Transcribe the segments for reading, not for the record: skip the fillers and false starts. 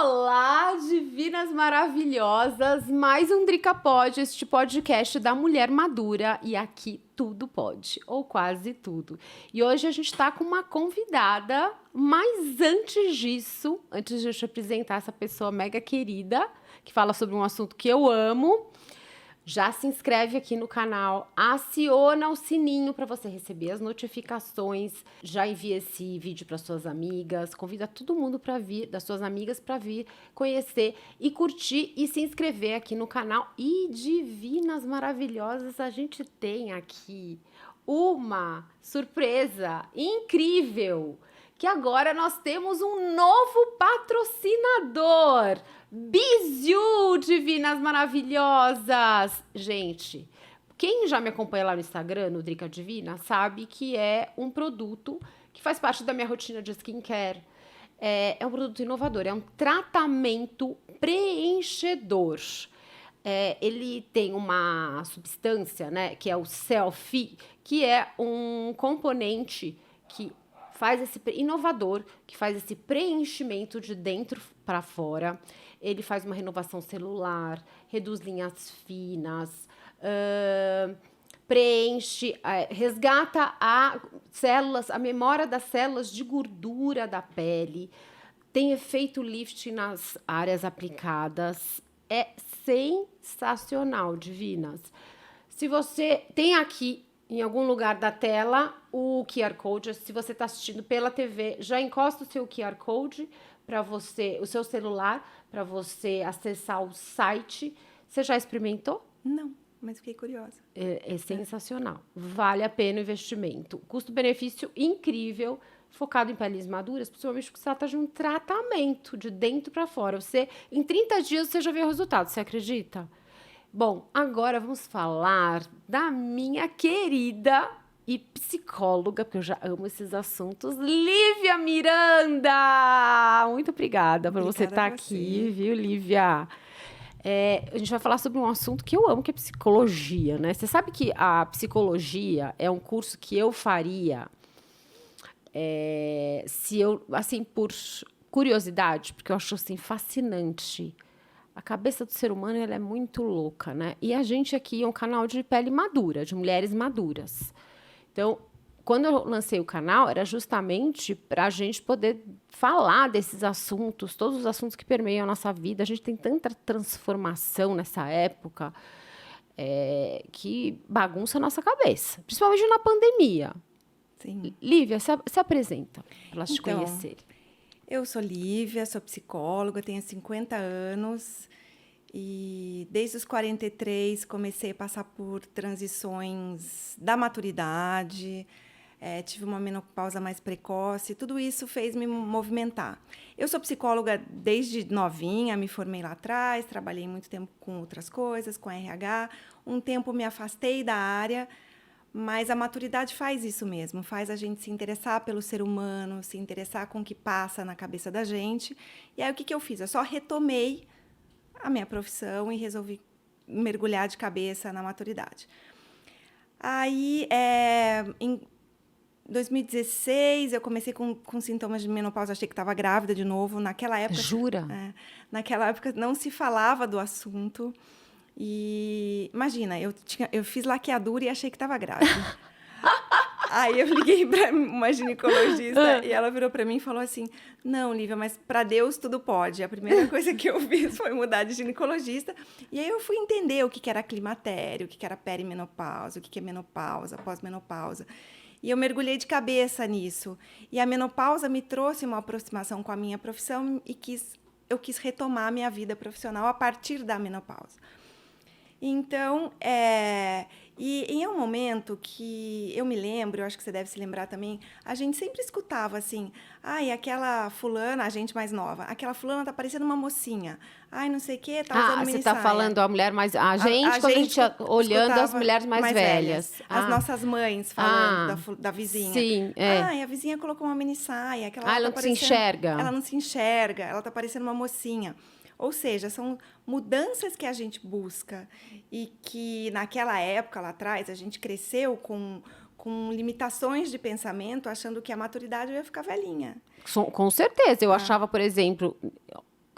Olá, divinas maravilhosas! Mais um Drica Pode, este podcast da mulher madura. E aqui tudo pode, ou quase tudo. E hoje a gente está com uma convidada, mas antes disso, antes de eu te apresentar essa pessoa mega querida, que fala sobre um assunto que eu amo, já se inscreve aqui no canal, aciona o sininho para você receber as notificações, já envia esse vídeo para suas amigas, convida todo mundo para vir, das suas amigas para vir conhecer e curtir e se inscrever aqui no canal. E divinas maravilhosas, a gente tem aqui uma surpresa incrível, que agora nós temos um novo patrocinador. Biziu, divinas maravilhosas! Gente, quem já me acompanha lá no Instagram, no Drica Divina, sabe que é um produto que faz parte da minha rotina de skincare. É um produto inovador, é um tratamento preenchedor. Ele tem uma substância, né, que é o Selfie, que é um componente que faz esse inovador, que faz esse preenchimento de dentro para fora. Ele faz uma renovação celular, reduz linhas finas, preenche, resgata a memória das células de gordura da pele, tem efeito lift nas áreas aplicadas. É sensacional, divinas. Se você tem aqui em algum lugar da tela o QR Code, se você está assistindo pela TV, já encosta o seu QR Code para você, o seu celular, para você acessar o site. Você já experimentou? Não, mas fiquei curiosa. É sensacional. Vale a pena o investimento. Custo-benefício incrível, focado em peles maduras, principalmente porque se trata de um tratamento de dentro para fora. Em 30 dias você já vê o resultado, você acredita? Bom, agora vamos falar da minha querida e psicóloga, porque eu já amo esses assuntos, Lívia Miranda! Muito obrigada por você estar aqui, viu, Lívia? A gente vai falar sobre um assunto que eu amo, que é psicologia, né? Você sabe que a psicologia é um curso que eu faria se eu, assim, por curiosidade, porque eu acho, assim, fascinante. A cabeça do ser humano, ela é muito louca, né? E a gente aqui é um canal de pele madura, de mulheres maduras. Então, quando eu lancei o canal, era justamente para a gente poder falar desses assuntos, todos os assuntos que permeiam a nossa vida. A gente tem tanta transformação nessa época que bagunça a nossa cabeça, principalmente na pandemia. Sim. Lívia, se apresenta para elas te conhecerem. Eu sou Lívia, sou psicóloga, tenho 50 anos e desde os 43 comecei a passar por transições da maturidade, tive uma menopausa mais precoce, tudo isso fez me movimentar. Eu sou psicóloga desde novinha, me formei lá atrás, trabalhei muito tempo com outras coisas, com RH, um tempo me afastei da área, mas a maturidade faz isso mesmo, faz a gente se interessar pelo ser humano, se interessar com o que passa na cabeça da gente. E aí, o que eu fiz? Eu só retomei a minha profissão e resolvi mergulhar de cabeça na maturidade. Aí, em 2016, eu comecei com sintomas de menopausa, achei que estava grávida de novo. Naquela época... Jura? Naquela época não se falava do assunto. E imagina, eu fiz laqueadura e achei que estava grávida. Aí eu liguei para uma ginecologista e ela virou para mim e falou assim: não, Lívia, mas para Deus tudo pode. A primeira coisa que eu fiz foi mudar de ginecologista. E aí eu fui entender o que era climatério, o que era perimenopausa, o que é menopausa, pós-menopausa. E eu mergulhei de cabeça nisso. E a menopausa me trouxe uma aproximação com a minha profissão e eu quis retomar a minha vida profissional a partir da menopausa. Então, e em um momento que eu me lembro, eu acho que você deve se lembrar também, a gente sempre escutava assim: ai, aquela fulana, a gente mais nova, aquela fulana tá parecendo uma mocinha, ai, não sei o quê, tá usando você minissaia. Tá falando a mulher mais... A gente, quando a gente ia olhando as mulheres mais velhas. As nossas mães falando da vizinha. Sim, ai, a vizinha colocou uma minissaia. Ela não se enxerga. Ela não se enxerga, ela tá parecendo uma mocinha. Ou seja, são mudanças que a gente busca e que, naquela época, lá atrás, a gente cresceu com limitações de pensamento, achando que a maturidade ia ficar velhinha. Com certeza. Eu achava, por exemplo,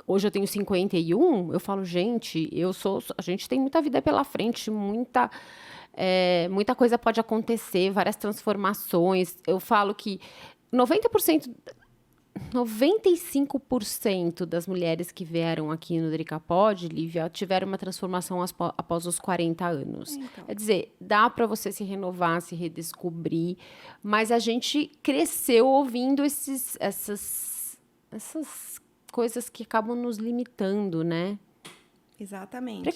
hoje eu tenho 51, eu falo, gente, a gente tem muita vida pela frente, muita coisa pode acontecer, várias transformações. Eu falo que 95% das mulheres que vieram aqui no Dricapod, Lívia, tiveram uma transformação após os 40 anos. Então. Quer dizer, dá para você se renovar, se redescobrir, mas a gente cresceu ouvindo essas coisas que acabam nos limitando, né? Exatamente.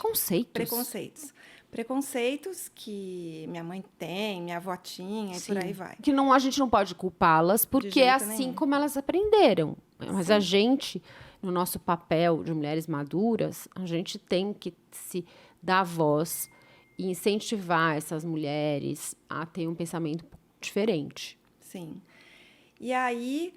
Preconceitos que minha mãe tem, minha avó tinha, e por aí vai. Que a gente não pode culpá-las, porque é assim nenhum. como elas aprenderam. Mas a gente, no nosso papel de mulheres maduras, a gente tem que se dar voz e incentivar essas mulheres a ter um pensamento diferente. Sim. E aí,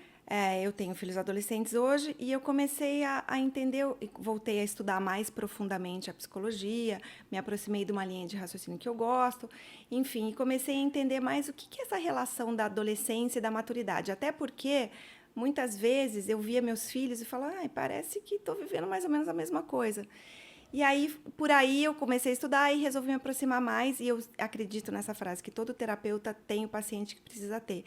eu tenho filhos adolescentes hoje e eu comecei a entender, voltei a estudar mais profundamente a psicologia, me aproximei de uma linha de raciocínio que eu gosto, enfim, e comecei a entender mais o que é essa relação da adolescência e da maturidade. Até porque, muitas vezes, eu via meus filhos e falava, parece que estou vivendo mais ou menos a mesma coisa. E aí, por aí, eu comecei a estudar e resolvi me aproximar mais, e eu acredito nessa frase, que todo terapeuta tem o paciente que precisa ter.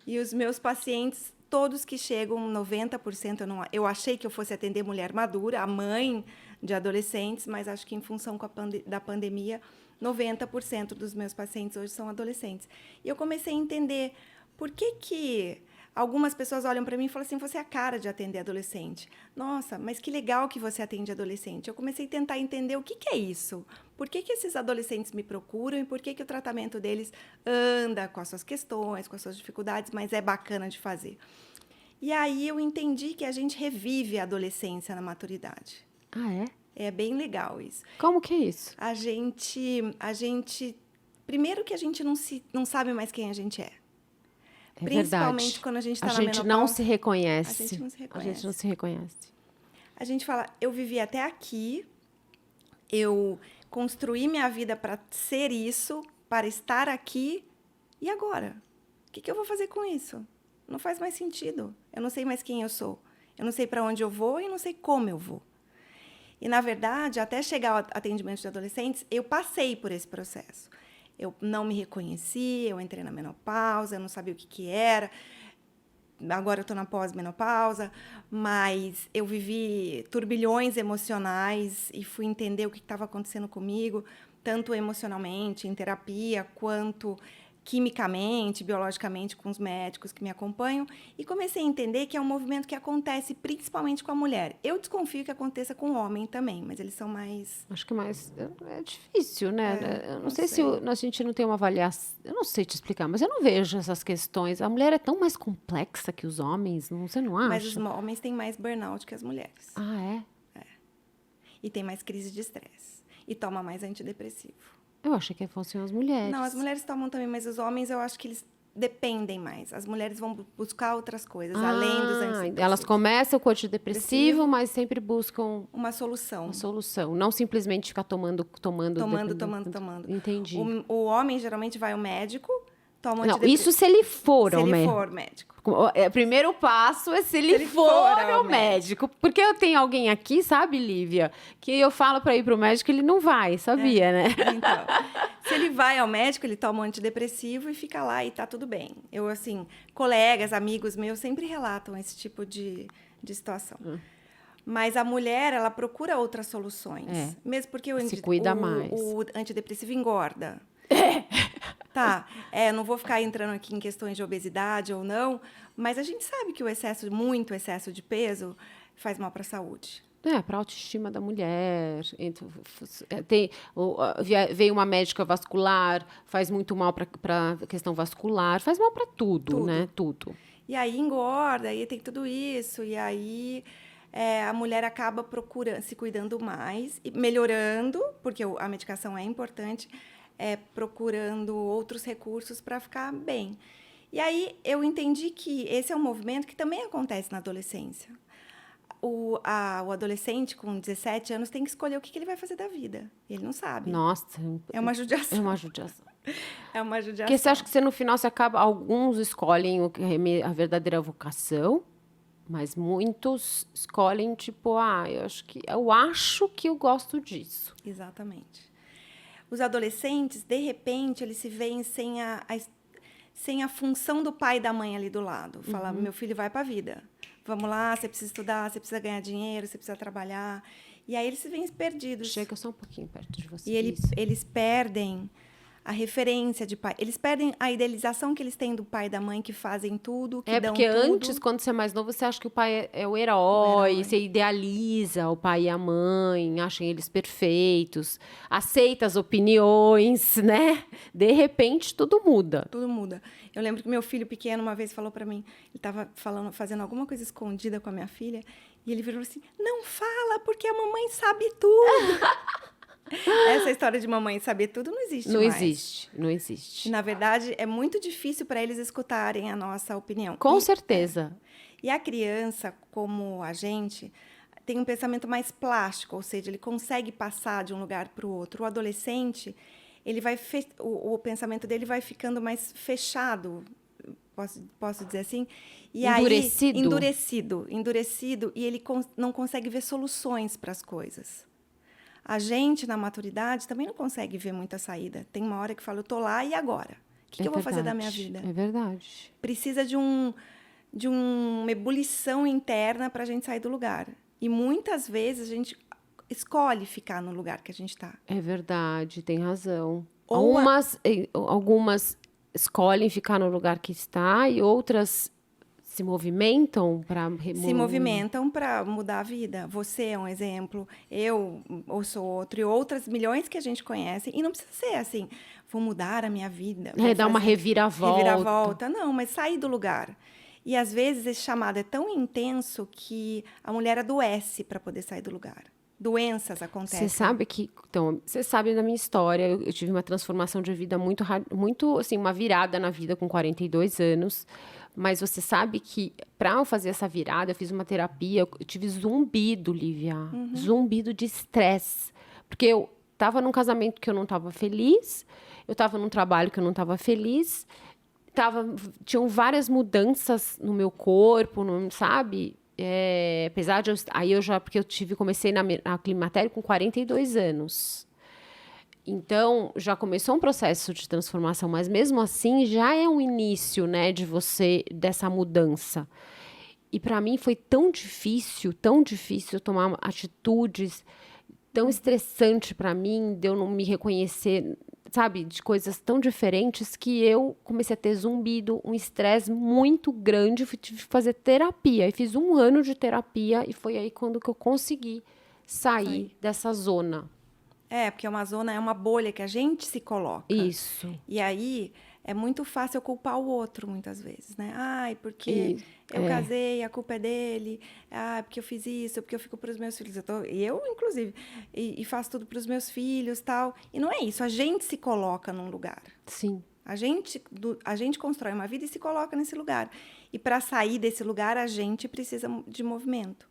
E os meus pacientes, todos que chegam, 90%, eu achei que eu fosse atender mulher madura, a mãe de adolescentes, mas acho que em função da pandemia, 90% dos meus pacientes hoje são adolescentes. E eu comecei a entender por que algumas pessoas olham para mim e falam assim, você é a cara de atender adolescente. Nossa, mas que legal que você atende adolescente. Eu comecei a tentar entender o que é isso. Por que esses adolescentes me procuram e por que o tratamento deles anda com as suas questões, com as suas dificuldades, mas é bacana de fazer. E aí eu entendi que a gente revive a adolescência na maturidade. Ah, é? É bem legal isso. Como que é isso? A gente primeiro que a gente não sabe mais quem a gente é. Principalmente verdade. quando a gente está na menopausa. A gente não se reconhece. A gente não se reconhece. A gente não se reconhece. A gente fala, eu vivi até aqui, eu construí minha vida para ser isso, para estar aqui, e agora? O que eu vou fazer com isso? Não faz mais sentido. Eu não sei mais quem eu sou. Eu não sei para onde eu vou e não sei como eu vou. E, na verdade, até chegar ao atendimento de adolescentes, eu passei por esse processo. Eu não me reconheci, eu entrei na menopausa, eu não sabia o que era. Agora eu estou na pós-menopausa, mas eu vivi turbilhões emocionais e fui entender o que estava acontecendo comigo, tanto emocionalmente, em terapia, quanto quimicamente, biologicamente, com os médicos que me acompanham, e comecei a entender que é um movimento que acontece principalmente com a mulher. Eu desconfio que aconteça com o homem também, mas eles são mais... Acho que mais... É difícil, né? Eu não sei se a gente não tem uma avaliação... Eu não sei te explicar, mas eu não vejo essas questões. A mulher é tão mais complexa que os homens, você não acha? Mas os homens têm mais burnout que as mulheres. Ah, é? É. E tem mais crise de estresse. E toma mais antidepressivo. Eu achei que fossem as mulheres. Não, as mulheres tomam também, mas os homens eu acho que eles dependem mais. As mulheres vão buscar outras coisas, além dos antidepressivos. Elas começam com o antidepressivo, mas sempre buscam... uma solução. Uma solução. Não simplesmente ficar tomando. Entendi. O homem geralmente vai ao médico, toma Não, isso se ele for ao médico. Se ele for médico. O primeiro passo é se ele for ao médico. Porque eu tenho alguém aqui, sabe, Lívia, que eu falo para ir pro médico, ele não vai, sabia, né? Então, se ele vai ao médico, ele toma um antidepressivo e fica lá e tá tudo bem. Eu, assim, colegas, amigos meus sempre relatam esse tipo de situação. Mas a mulher, ela procura outras soluções. Mesmo porque se cuida mais. O antidepressivo engorda. Tá, não vou ficar entrando aqui em questões de obesidade ou não, mas a gente sabe que muito excesso de peso faz mal para a saúde. Para a autoestima da mulher. Veio uma médica vascular, faz muito mal para a questão vascular, faz mal para tudo, né? Tudo. E aí engorda, aí tem tudo isso, e aí a mulher acaba se cuidando mais, e melhorando, porque a medicação é importante, procurando outros recursos para ficar bem. E aí eu entendi que esse é um movimento que também acontece na adolescência. O adolescente com 17 anos tem que escolher o que ele vai fazer da vida. Ele não sabe. Nossa. É uma judiação. É uma judiação. É uma judiação. Porque você acha que no final você acaba... Alguns escolhem a verdadeira vocação, Mas muitos escolhem, tipo, eu acho que eu gosto disso. Exatamente. Os adolescentes, de repente, eles se veem sem a função do pai e da mãe ali do lado. Fala, meu filho vai para a vida. Vamos lá, você precisa estudar, você precisa ganhar dinheiro, você precisa trabalhar. E aí eles se veem perdidos. Chega só um pouquinho perto de você. E eles perdem a referência de pai. Eles perdem a idealização que eles têm do pai e da mãe, que fazem tudo, que dão tudo. Porque antes, quando você é mais novo, você acha que o pai é o herói, você idealiza o pai e a mãe, acha eles perfeitos, aceita as opiniões, né? De repente, tudo muda. Tudo muda. Eu lembro que meu filho pequeno uma vez falou para mim, ele estava fazendo alguma coisa escondida com a minha filha, e ele virou assim, não fala, porque a mamãe sabe tudo. Essa história de mamãe saber tudo não existe mais. Não existe. Na verdade, é muito difícil para eles escutarem a nossa opinião. Com certeza. E a criança, como a gente, tem um pensamento mais plástico, ou seja, ele consegue passar de um lugar para o outro. O adolescente, ele vai o pensamento dele vai ficando mais fechado, posso dizer assim? E Endurecido. Aí, endurecido, e ele não consegue ver soluções para as coisas. A gente, na maturidade, também não consegue ver muita saída. Tem uma hora que fala, eu tô lá, e agora? O que eu vou fazer da minha vida? É verdade. Precisa de uma ebulição interna para a gente sair do lugar. E muitas vezes a gente escolhe ficar no lugar que a gente está. É verdade, tem razão. Ou Algumas escolhem ficar no lugar que está e outras se movimentam para mudar a vida. Você é um exemplo, eu sou outro, e outras milhões que a gente conhece. E não precisa ser assim, vou mudar a minha vida. Dar uma reviravolta. Não, mas sair do lugar. E, às vezes, esse chamado é tão intenso que a mulher adoece para poder sair do lugar. Doenças acontecem. Você sabe da minha história, eu tive uma transformação de vida muito, assim, uma virada na vida com 42 anos. Mas você sabe que, para eu fazer essa virada, eu fiz uma terapia, eu tive zumbido, Lívia. Zumbido de estresse. Porque eu estava num casamento que eu não estava feliz, eu estava num trabalho que eu não estava feliz, tinham várias mudanças no meu corpo, sabe? Apesar de porque comecei na climatério com 42 anos. Então, já começou um processo de transformação, mas mesmo assim já é um início, né, dessa mudança. E para mim foi tão difícil tomar atitudes, tão estressante para mim, de eu não me reconhecer, sabe, de coisas tão diferentes, que eu comecei a ter zumbido, um estresse muito grande, tive que fazer terapia. E fiz 1 ano de terapia e foi aí quando que eu consegui sair dessa zona. Porque uma zona é uma bolha que a gente se coloca. Isso. E aí é muito fácil culpar o outro, muitas vezes, né? Porque eu casei, a culpa é dele. Porque eu fiz isso, porque eu fico para os meus filhos. Eu inclusive, e faço tudo para os meus filhos, tal. E não é isso, a gente se coloca num lugar. Sim. A gente constrói uma vida e se coloca nesse lugar. E para sair desse lugar, a gente precisa de movimento.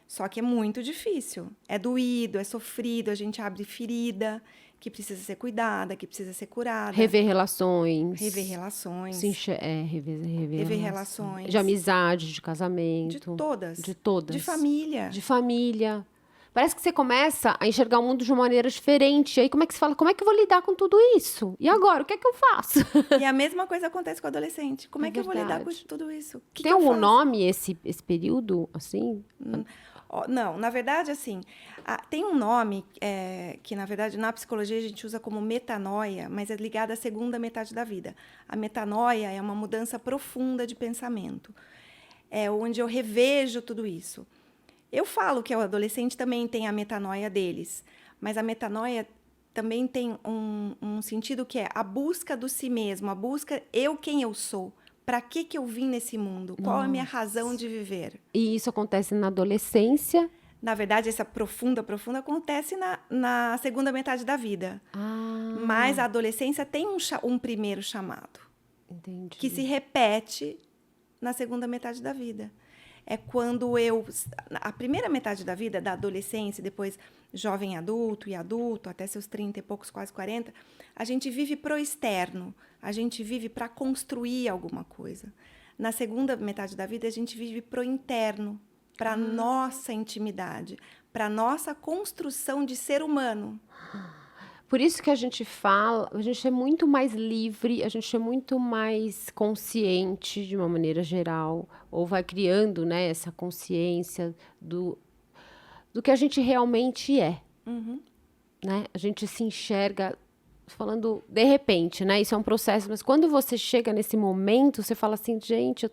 Só que é muito difícil. É doído, é sofrido, a gente abre ferida que precisa ser cuidada, que precisa ser curada. Rever relações. Rever relações. Rever relações. De amizade, de casamento. De todas. De todas. De família. De família. Parece que você começa a enxergar o mundo de uma maneira diferente. E aí, como é que você fala? Como é que eu vou lidar com tudo isso? E agora? O que é que eu faço? E a mesma coisa acontece com o adolescente. Como é que eu vou lidar com tudo isso? Tem algum nome esse período, assim? Não, na verdade, assim, tem um nome que, na verdade, na psicologia a gente usa como metanoia, mas é ligado à segunda metade da vida. A metanoia é uma mudança profunda de pensamento, onde eu revejo tudo isso. Eu falo que o adolescente também tem a metanoia deles, mas a metanoia também tem um sentido que é a busca do si mesmo, a busca quem eu sou. Para que eu vim nesse mundo? Qual é a minha razão de viver? E isso acontece na adolescência? Na verdade, essa profunda acontece na segunda metade da vida. Mas a adolescência tem um primeiro chamado. Entendi. Que se repete na segunda metade da vida. É quando a primeira metade da vida, da adolescência, depois jovem adulto e adulto, até seus 30 e poucos, quase 40, a gente vive pro externo, a gente vive para construir alguma coisa. Na segunda metade da vida, a gente vive pro interno, para nossa intimidade, para nossa construção de ser humano. Por isso que a gente fala, a gente é muito mais livre, a gente é muito mais consciente de uma maneira geral, ou vai criando, né, essa consciência do que a gente realmente é, né? A gente se enxerga falando de repente, né? Isso é um processo, mas quando você chega nesse momento, você fala assim, gente,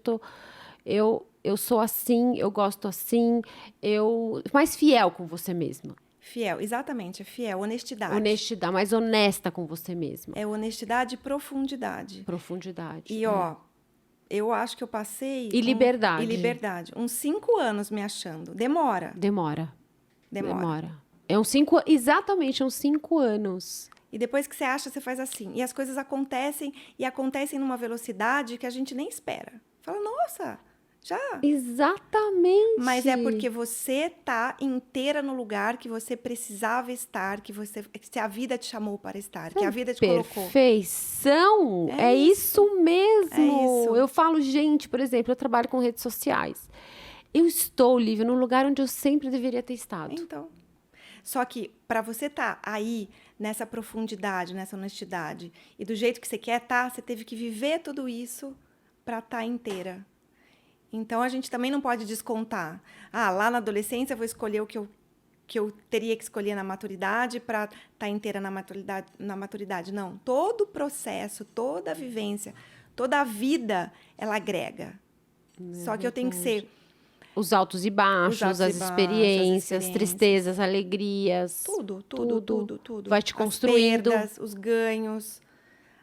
eu sou assim, eu gosto assim, eu mais fiel com você mesma. Fiel, exatamente, é fiel, honestidade. Honestidade, mais honesta com você mesma. É honestidade e profundidade. Profundidade. E, ó, eu acho que eu passei... E liberdade. E liberdade. Uns 5 anos me achando. Demora. Demora. É exatamente, uns 5 anos. E depois que você acha, você faz assim. E as coisas acontecem, e acontecem numa velocidade que a gente nem espera. Fala, nossa, já. Exatamente. Mas é porque você tá inteira no lugar que você precisava estar, que a vida te chamou para estar, que a vida te colocou. Perfeição! É isso mesmo! É isso. Eu falo, gente, por exemplo, eu trabalho com redes sociais. Eu estou, Lívia, no lugar onde eu sempre deveria ter estado. Então. Só que para você estar aí, nessa profundidade, nessa honestidade, e do jeito que você quer estar, você teve que viver tudo isso para estar inteira. Então, a gente também não pode descontar. Lá na adolescência eu vou escolher o que eu teria que escolher na maturidade para estar inteira na maturidade. Não. Todo o processo, toda a vivência, toda a vida, ela agrega. Só que eu tenho que ser... Os altos e baixos, as experiências, tristezas, alegrias. Tudo. Vai te construindo. As perdas, os ganhos...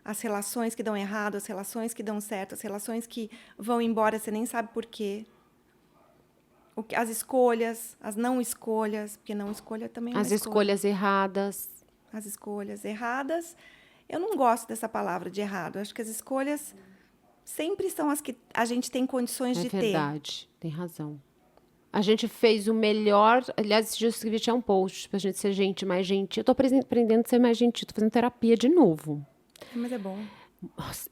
As relações que dão errado, as relações que dão certo, as relações que vão embora, você nem sabe por quê. As escolhas, as não escolhas, porque não escolha também é uma escolha. As escolhas erradas. As escolhas erradas. Eu não gosto dessa palavra de errado. Eu acho que as escolhas sempre são as que a gente tem condições de ter. É verdade, tem razão. A gente fez o melhor... Aliás, esse dia eu escrevi, tinha um post pra gente ser mais gentil. Eu tô aprendendo a ser mais gentil, tô fazendo terapia de novo. Mas é bom. Nossa,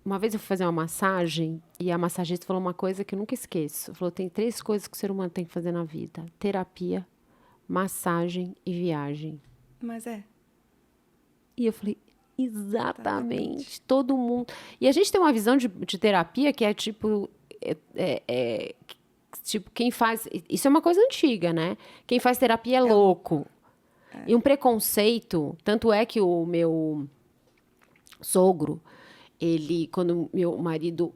uma vez eu fui fazer uma massagem e a massagista falou uma coisa que eu nunca esqueço. Falou, tem 3 coisas que o ser humano tem que fazer na vida. Terapia, massagem e viagem. Mas é. E eu falei, exatamente. Todo mundo... E a gente tem uma visão de terapia que é tipo... tipo, quem faz... Isso é uma coisa antiga, né? Quem faz terapia é louco. E um preconceito... Tanto é que o meu... sogro, quando meu marido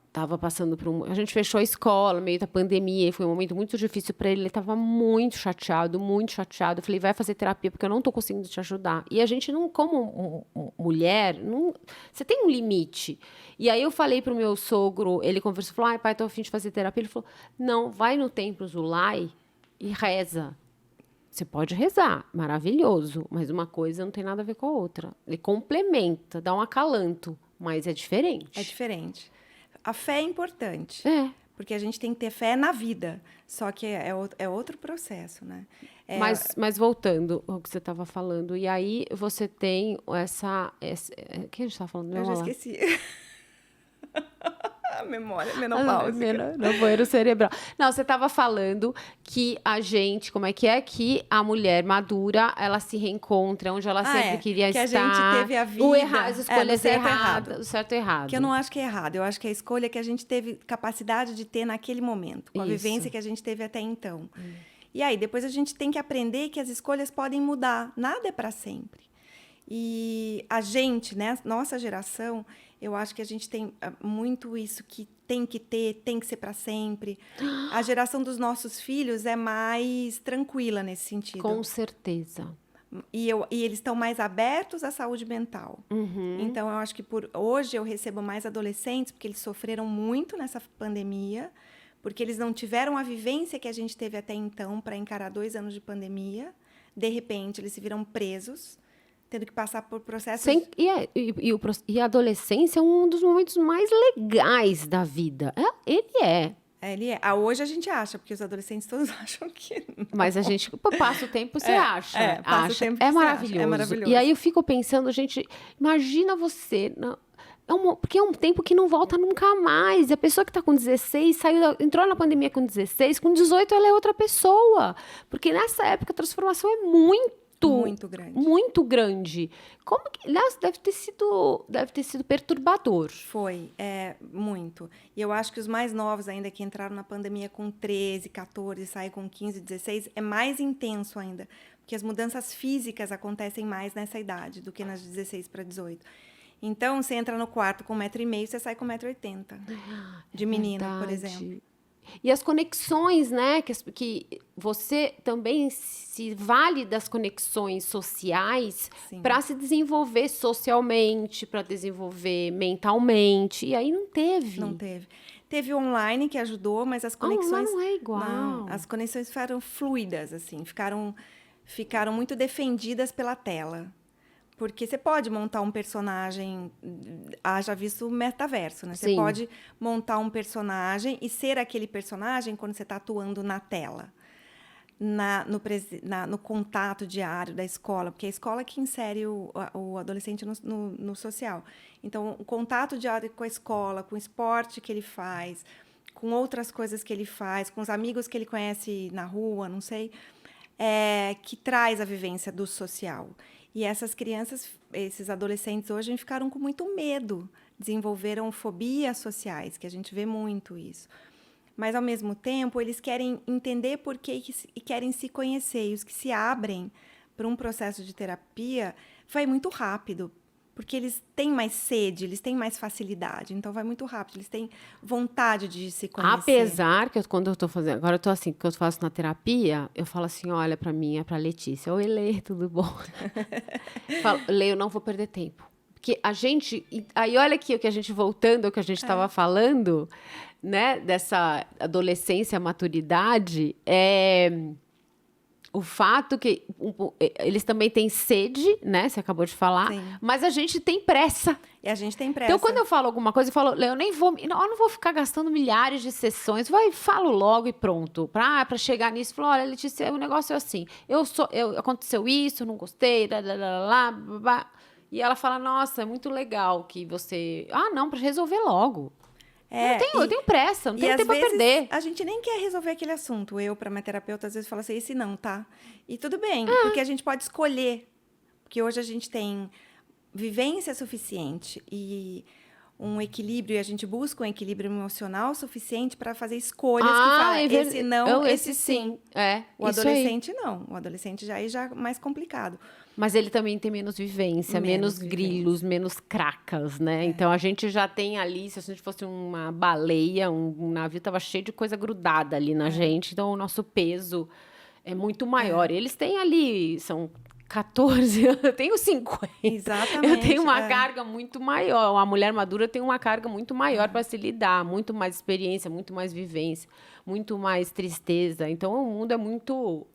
estava passando por a gente fechou a escola, meio da pandemia, foi um momento muito difícil para ele estava muito chateado, eu falei, vai fazer terapia, porque eu não estou conseguindo te ajudar, e a gente não, como mulher, não, você tem um limite, e aí eu falei pro meu sogro, ele conversou, falou, pai, tô a fim de fazer terapia, ele falou, não, vai no templo Zulai e reza. Você pode rezar, maravilhoso, mas uma coisa não tem nada a ver com a outra. Ele complementa, dá um acalanto, mas é diferente. É diferente. A fé é importante, porque a gente tem que ter fé na vida, só que é outro processo, né? Mas voltando ao que você estava falando, e aí você tem essa o que a gente estava falando? Eu já esqueci. Memória menopáusica. No banheiro cerebral. Não, você estava falando que a gente, como é que a mulher madura, ela se reencontra onde ela sempre queria estar. Que a gente teve a vida. As escolhas erradas, o certo e errado. Que eu não acho que é errado. Eu acho que é a escolha que a gente teve capacidade de ter naquele momento, com a vivência que a gente teve até então. E aí, depois a gente tem que aprender que as escolhas podem mudar. Nada é para sempre. E a gente, né, nossa geração, eu acho que a gente tem muito isso que tem que ter, tem que ser para sempre. A geração dos nossos filhos é mais tranquila nesse sentido. Com certeza. E eles estão mais abertos à saúde mental. Então, eu acho que hoje eu recebo mais adolescentes, porque eles sofreram muito nessa pandemia, porque eles não tiveram a vivência que a gente teve até então para encarar 2 anos de pandemia. De repente, eles se viram presos, tendo que passar por processos... E a adolescência é um dos momentos mais legais da vida. Ele é. Ele é. Hoje a gente acha, porque os adolescentes todos acham que não. Mas a gente passa o tempo, você acha. Passa o tempo que é você maravilhoso. acha. É maravilhoso. E aí eu fico pensando, gente, imagina você... porque é um tempo que não volta nunca mais. A pessoa que está com 16, entrou na pandemia com 16, com 18 ela é outra pessoa. Porque nessa época a transformação é Muito grande. muito grande. Como que, aliás, deve ter sido perturbador. Foi, muito. E eu acho que os mais novos ainda, que entraram na pandemia com 13, 14, saem com 15, 16, é mais intenso ainda. Porque as mudanças físicas acontecem mais nessa idade do que nas 16 para 18. Então, você entra no quarto com 1,5 m, você sai com 1,80 m. De menina, por exemplo. E as conexões, né? Que você também se vale das conexões sociais para se desenvolver socialmente, para desenvolver mentalmente. E aí não teve. Não teve. Teve online que ajudou, mas as conexões... não é igual. Não, as conexões ficaram fluidas, assim. Ficaram muito defendidas pela tela. Porque você pode montar um personagem, haja visto o metaverso, né? Você Sim. pode montar um personagem e ser aquele personagem quando você está atuando na tela, no contato diário da escola, porque é a escola que insere o adolescente no social. Então, o contato diário com a escola, com o esporte que ele faz, com outras coisas que ele faz, com os amigos que ele conhece na rua, não sei, que traz a vivência do social. E essas crianças, esses adolescentes hoje, ficaram com muito medo, desenvolveram fobias sociais, que a gente vê muito isso. Mas, ao mesmo tempo, eles querem entender por quê e querem se conhecer. E os que se abrem para um processo de terapia vai muito rápido, porque eles têm mais sede, eles têm mais facilidade. Então, vai muito rápido, eles têm vontade de se conhecer. Apesar que quando eu tô fazendo... Agora eu tô assim, que eu faço na terapia, eu falo assim, olha, pra mim, é pra Letícia. Oi, Lê, tudo bom? Falo, Lê, eu não vou perder tempo. Porque a gente... Aí, olha aqui o que a gente, voltando ao que a gente estava falando, né? Dessa adolescência, maturidade, o fato que eles também têm sede, né? Você acabou de falar. Sim. Mas a gente tem pressa. E a gente tem pressa. Então, quando eu falo alguma coisa, eu falo, eu não vou ficar gastando milhares de sessões. Falo logo e pronto. Pra chegar nisso, falo, olha, Letícia, o negócio é assim. Aconteceu isso, eu não gostei, blá. E ela fala, nossa, é muito legal que você... não, pra resolver logo. Eu tenho pressa, não tenho tempo pra perder. A gente nem quer resolver aquele assunto. Eu, para minha terapeuta, às vezes falo assim, esse não, tá? E tudo bem, porque a gente pode escolher. Porque hoje a gente tem vivência suficiente e um equilíbrio, e a gente busca um equilíbrio emocional suficiente para fazer escolhas que falam, esse não, esse sim. O adolescente não. O adolescente já é mais complicado. Mas ele também tem menos vivência, menos grilos, menos cracas, né? Então, a gente já tem ali, se a gente fosse uma baleia, um navio, estava cheio de coisa grudada ali na gente. Então, o nosso peso é muito maior. Eles têm ali, são 14, eu tenho 50. Exatamente. Eu tenho uma carga muito maior. Uma mulher madura tem uma carga muito maior para se lidar. Muito mais experiência, muito mais vivência, muito mais tristeza. Então, o mundo é muito...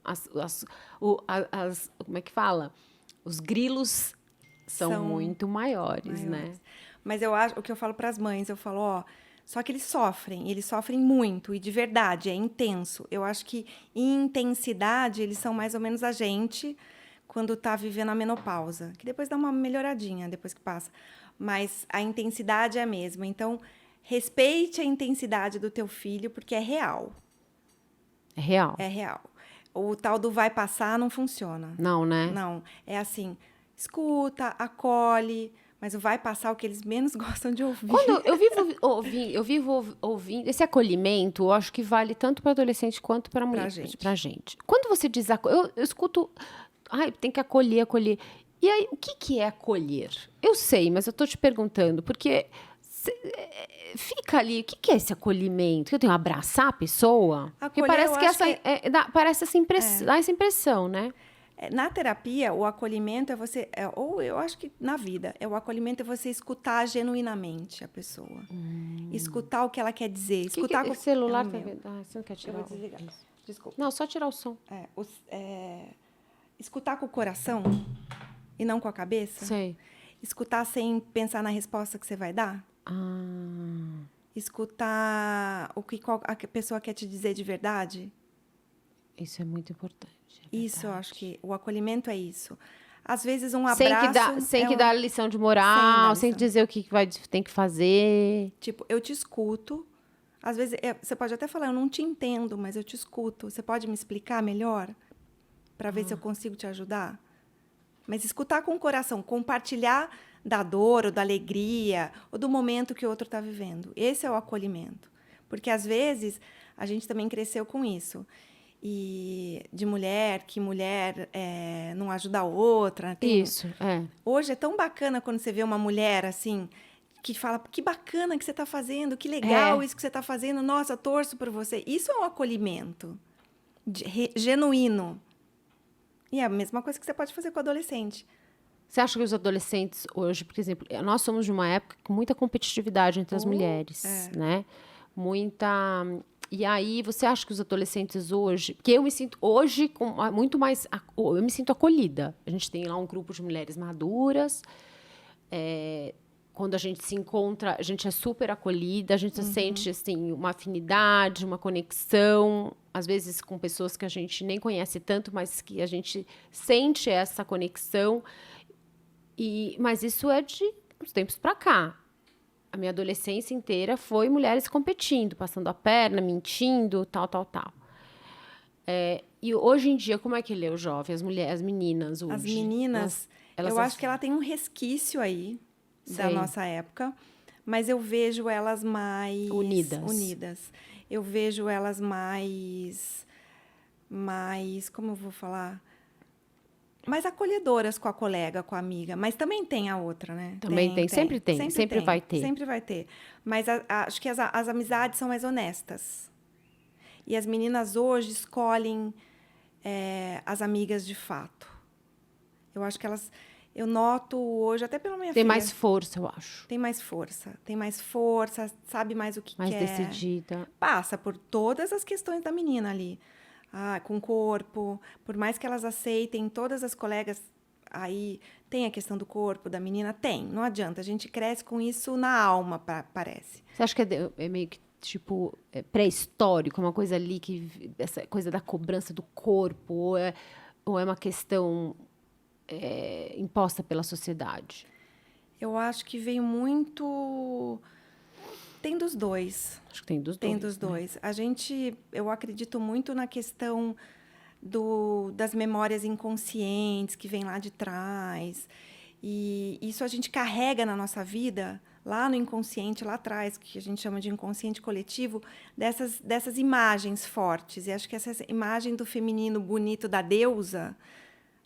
como é que fala? Os grilos são muito maiores, né? Mas eu acho, o que eu falo para as mães, eu falo, só que eles sofrem muito, e de verdade, é intenso. Eu acho que em intensidade, eles são mais ou menos a gente quando está vivendo a menopausa, que depois dá uma melhoradinha, depois que passa. Mas a intensidade é a mesma. Então, respeite a intensidade do teu filho, porque é real. É real. É real. O tal do vai passar não funciona. Não, né? Não. É assim, escuta, acolhe, mas o vai passar é o que eles menos gostam de ouvir. Quando eu vivo ouvindo esse acolhimento, eu acho que vale tanto para adolescente quanto para mulher, pra gente. Quando você diz eu escuto, tem que acolher. E aí, o que é acolher? Eu sei, mas eu tô te perguntando, porque fica ali, o que é esse acolhimento? Eu tenho que abraçar a pessoa? Porque parece parece dá essa impressão, né? Na terapia, o acolhimento é você... ou eu acho que na vida, o acolhimento é você escutar genuinamente a pessoa. Escutar o que ela quer dizer. Escutar o celular tá vendo? Você não quer tirar? Eu vou desligar. Desculpa. Não, só tirar o som. Escutar com o coração e não com a cabeça. Sei. Escutar sem pensar na resposta que você vai dar. Escutar o que a pessoa quer te dizer de verdade. Isso é muito importante. Isso, eu acho que o acolhimento é isso. Às vezes um Sem abraço... que dar lição de moral, sem lição. dizer o que tem que fazer. Tipo, eu te escuto. Às vezes, você pode até falar, eu não te entendo, mas eu te escuto. Você pode me explicar melhor? Para ver se eu consigo te ajudar? Mas escutar com o coração, compartilhar da dor ou da alegria ou do momento que o outro está vivendo. Esse é o acolhimento. Porque, às vezes, a gente também cresceu com isso. E de mulher, que mulher não ajuda a outra. Isso, Hoje é tão bacana quando você vê uma mulher assim, que fala, que bacana que você está fazendo, que legal isso que você está fazendo, nossa, torço por você. Isso é um acolhimento genuíno. E é a mesma coisa que você pode fazer com o adolescente. Você acha que os adolescentes hoje, por exemplo, nós somos de uma época com muita competitividade entre as mulheres, né? Muita... E aí, você acha que os adolescentes hoje... Porque eu me sinto hoje com muito mais... Eu me sinto acolhida. A gente tem lá um grupo de mulheres maduras. Quando a gente se encontra, a gente é super acolhida. A gente sente, assim, uma afinidade, uma conexão. Às vezes com pessoas que a gente nem conhece tanto, mas que a gente sente essa conexão. Mas isso é de uns tempos para cá. A minha adolescência inteira foi mulheres competindo, passando a perna, mentindo, tal. E hoje em dia, como é que ele é o jovem, as meninas hoje? As meninas, eu acho que ela tem um resquício aí da nossa época, mas eu vejo elas mais... Unidas. Eu vejo elas mais... Como eu vou falar? Mais acolhedoras com a colega, com a amiga. Mas também tem a outra, né? Também tem. Sempre tem. Sempre vai ter. Sempre vai ter. Mas acho que as amizades são mais honestas. E as meninas hoje escolhem as amigas de fato. Eu acho que elas... Eu noto hoje, até pela minha filha... Tem mais força, eu acho. Tem mais força, sabe mais o que mais quer. Mais decidida. Passa por todas as questões da menina ali. Com o corpo, por mais que elas aceitem, todas as colegas aí tem a questão do corpo da menina, tem, não adianta, a gente cresce com isso na alma, parece. Você acha que é meio que tipo pré-histórico, uma coisa ali essa coisa da cobrança do corpo, ou é uma questão imposta pela sociedade? Eu acho que veio muito... Tem dos dois. Acho que tem dos dois. Tem dos dois. Eu acredito muito na questão das memórias inconscientes que vem lá de trás. E isso a gente carrega na nossa vida, lá no inconsciente, lá atrás, que a gente chama de inconsciente coletivo, dessas imagens fortes. E acho que essa imagem do feminino bonito da deusa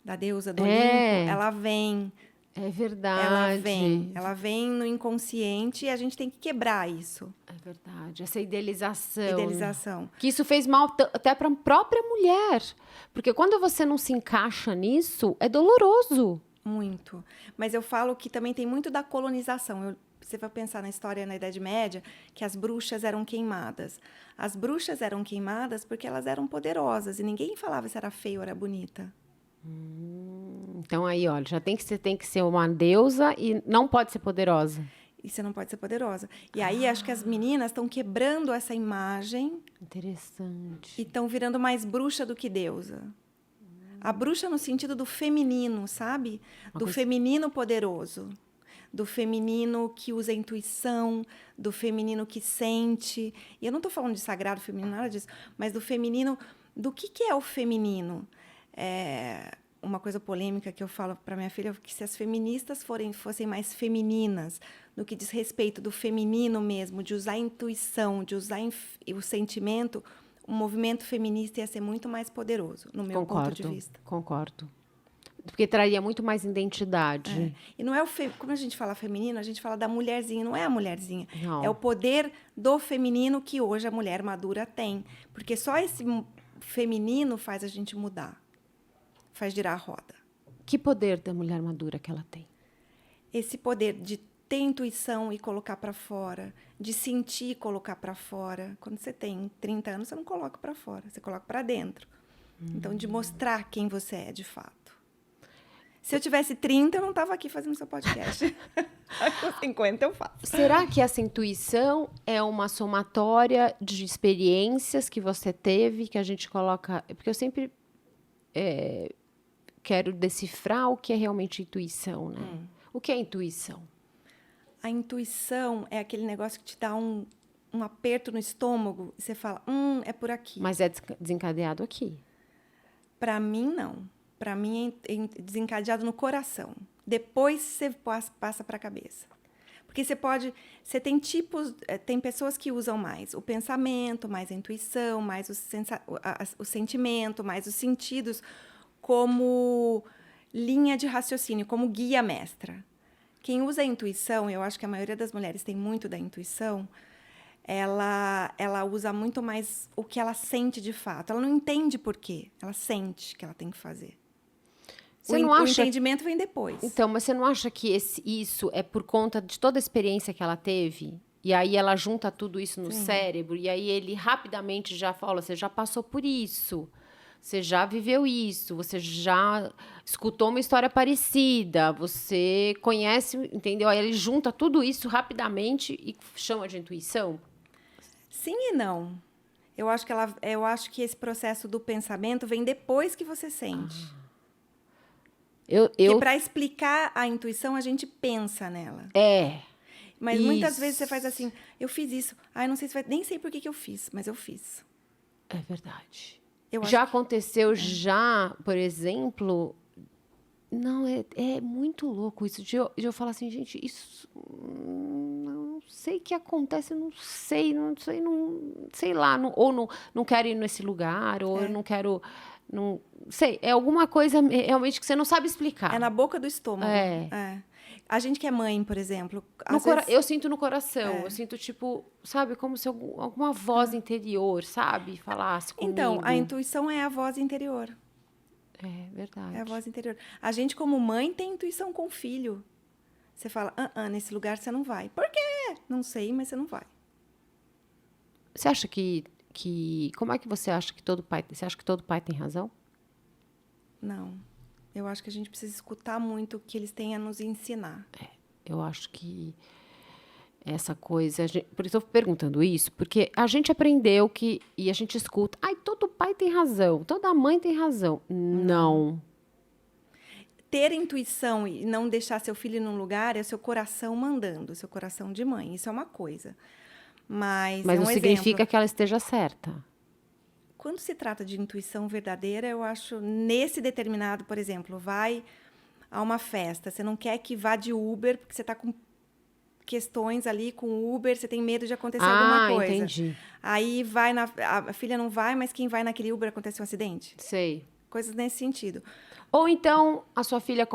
do Olimpo, ela vem... É verdade. Ela vem no inconsciente e a gente tem que quebrar isso. É verdade, essa idealização. Que isso fez mal até para a própria mulher. Porque quando você não se encaixa nisso, é doloroso. Muito. Mas eu falo que também tem muito da colonização. Você vai pensar na história na Idade Média, que as bruxas eram queimadas. As bruxas eram queimadas porque elas eram poderosas e ninguém falava se era feia ou era bonita. Então aí, olha, você tem que ser uma deusa e não pode ser poderosa. E você não pode ser poderosa. E aí acho que as meninas estão quebrando essa imagem. Interessante. E estão virando mais bruxa do que deusa. A bruxa no sentido do feminino, sabe? Do feminino poderoso. Do feminino que usa a intuição, do feminino que sente. E eu não estou falando de sagrado feminino, nada disso, mas do feminino. Do que é o feminino? Uma coisa polêmica que eu falo para minha filha é que se as feministas fossem mais femininas, no que diz respeito do feminino mesmo, de usar a intuição, de usar o sentimento, o movimento feminista ia ser muito mais poderoso, no meu ponto de vista. Concordo. Porque traria muito mais identidade. E não é como a gente fala feminino, a gente fala da mulherzinha, não é a mulherzinha. Não. É o poder do feminino que hoje a mulher madura tem. Porque só esse feminino faz a gente mudar. Faz girar a roda. Que poder da mulher madura que ela tem? Esse poder de ter intuição e colocar para fora, de sentir e colocar para fora. Quando você tem 30 anos, você não coloca para fora, você coloca para dentro. Então, de mostrar quem você é de fato. Se eu tivesse 30, eu não estava aqui fazendo seu podcast. Com 50 eu faço. Será que essa intuição é uma somatória de experiências que você teve, que a gente coloca... Porque eu sempre quero decifrar o que é realmente intuição, né? O que é intuição? A intuição é aquele negócio que te dá um aperto no estômago e você fala, é por aqui. Mas é desencadeado aqui. Para mim, não. Para mim, é desencadeado no coração. Depois você passa para a cabeça. Porque você tem tipos, tem pessoas que usam mais o pensamento, mais a intuição, mais o sentimento, mais os sentidos como linha de raciocínio, como guia mestra. Quem usa a intuição, eu acho que a maioria das mulheres tem muito da intuição, ela usa muito mais o que ela sente de fato. Ela não entende por quê, ela sente que ela tem que fazer. O entendimento vem depois. Então, mas você não acha que isso é por conta de toda a experiência que ela teve? E aí ela junta tudo isso no cérebro, e aí ele rapidamente já fala, você já passou por isso, você já viveu isso, você já escutou uma história parecida, você conhece, entendeu? Aí ele junta tudo isso rapidamente e chama de intuição? Sim e não. Eu acho que esse processo do pensamento vem depois que você sente. Porque para explicar a intuição, a gente pensa nela. Mas muitas vezes você faz assim, eu fiz isso. Não sei se vai... Nem sei por que eu fiz, mas eu fiz. É verdade. Já aconteceu, por exemplo... Não, é muito louco isso. De eu falar assim, gente, isso... Não sei o que acontece, não sei lá. Ou não quero ir nesse lugar, ou eu não quero... Não sei, é alguma coisa realmente que você não sabe explicar. É na boca do estômago. A gente que é mãe, por exemplo... Eu sinto no coração. Eu sinto, tipo, sabe? Como se alguma voz interior, sabe? Falasse comigo. Então, a intuição é a voz interior. É verdade. É a voz interior. A gente, como mãe, tem intuição com o filho. Você fala, nesse lugar você não vai. Por quê? Não sei, mas você não vai. Você acha que como é que você acha que todo pai... Você acha que todo pai tem razão? Não. Eu acho que a gente precisa escutar muito o que eles têm a nos ensinar. Eu acho que essa coisa... Por isso eu estou perguntando isso, porque a gente aprendeu e a gente escuta... todo pai tem razão, toda mãe tem razão. Não. Ter intuição e não deixar seu filho num lugar é o seu coração mandando, seu coração de mãe. Isso é uma coisa. Mas não significa que ela esteja certa. Quando se trata de intuição verdadeira, eu acho, nesse determinado, por exemplo, vai a uma festa, você não quer que vá de Uber, porque você está com questões ali com o Uber, você tem medo de acontecer alguma coisa. Entendi. Aí a filha não vai, mas quem vai naquele Uber acontece um acidente. Sei. Coisas nesse sentido. Ou então a sua filha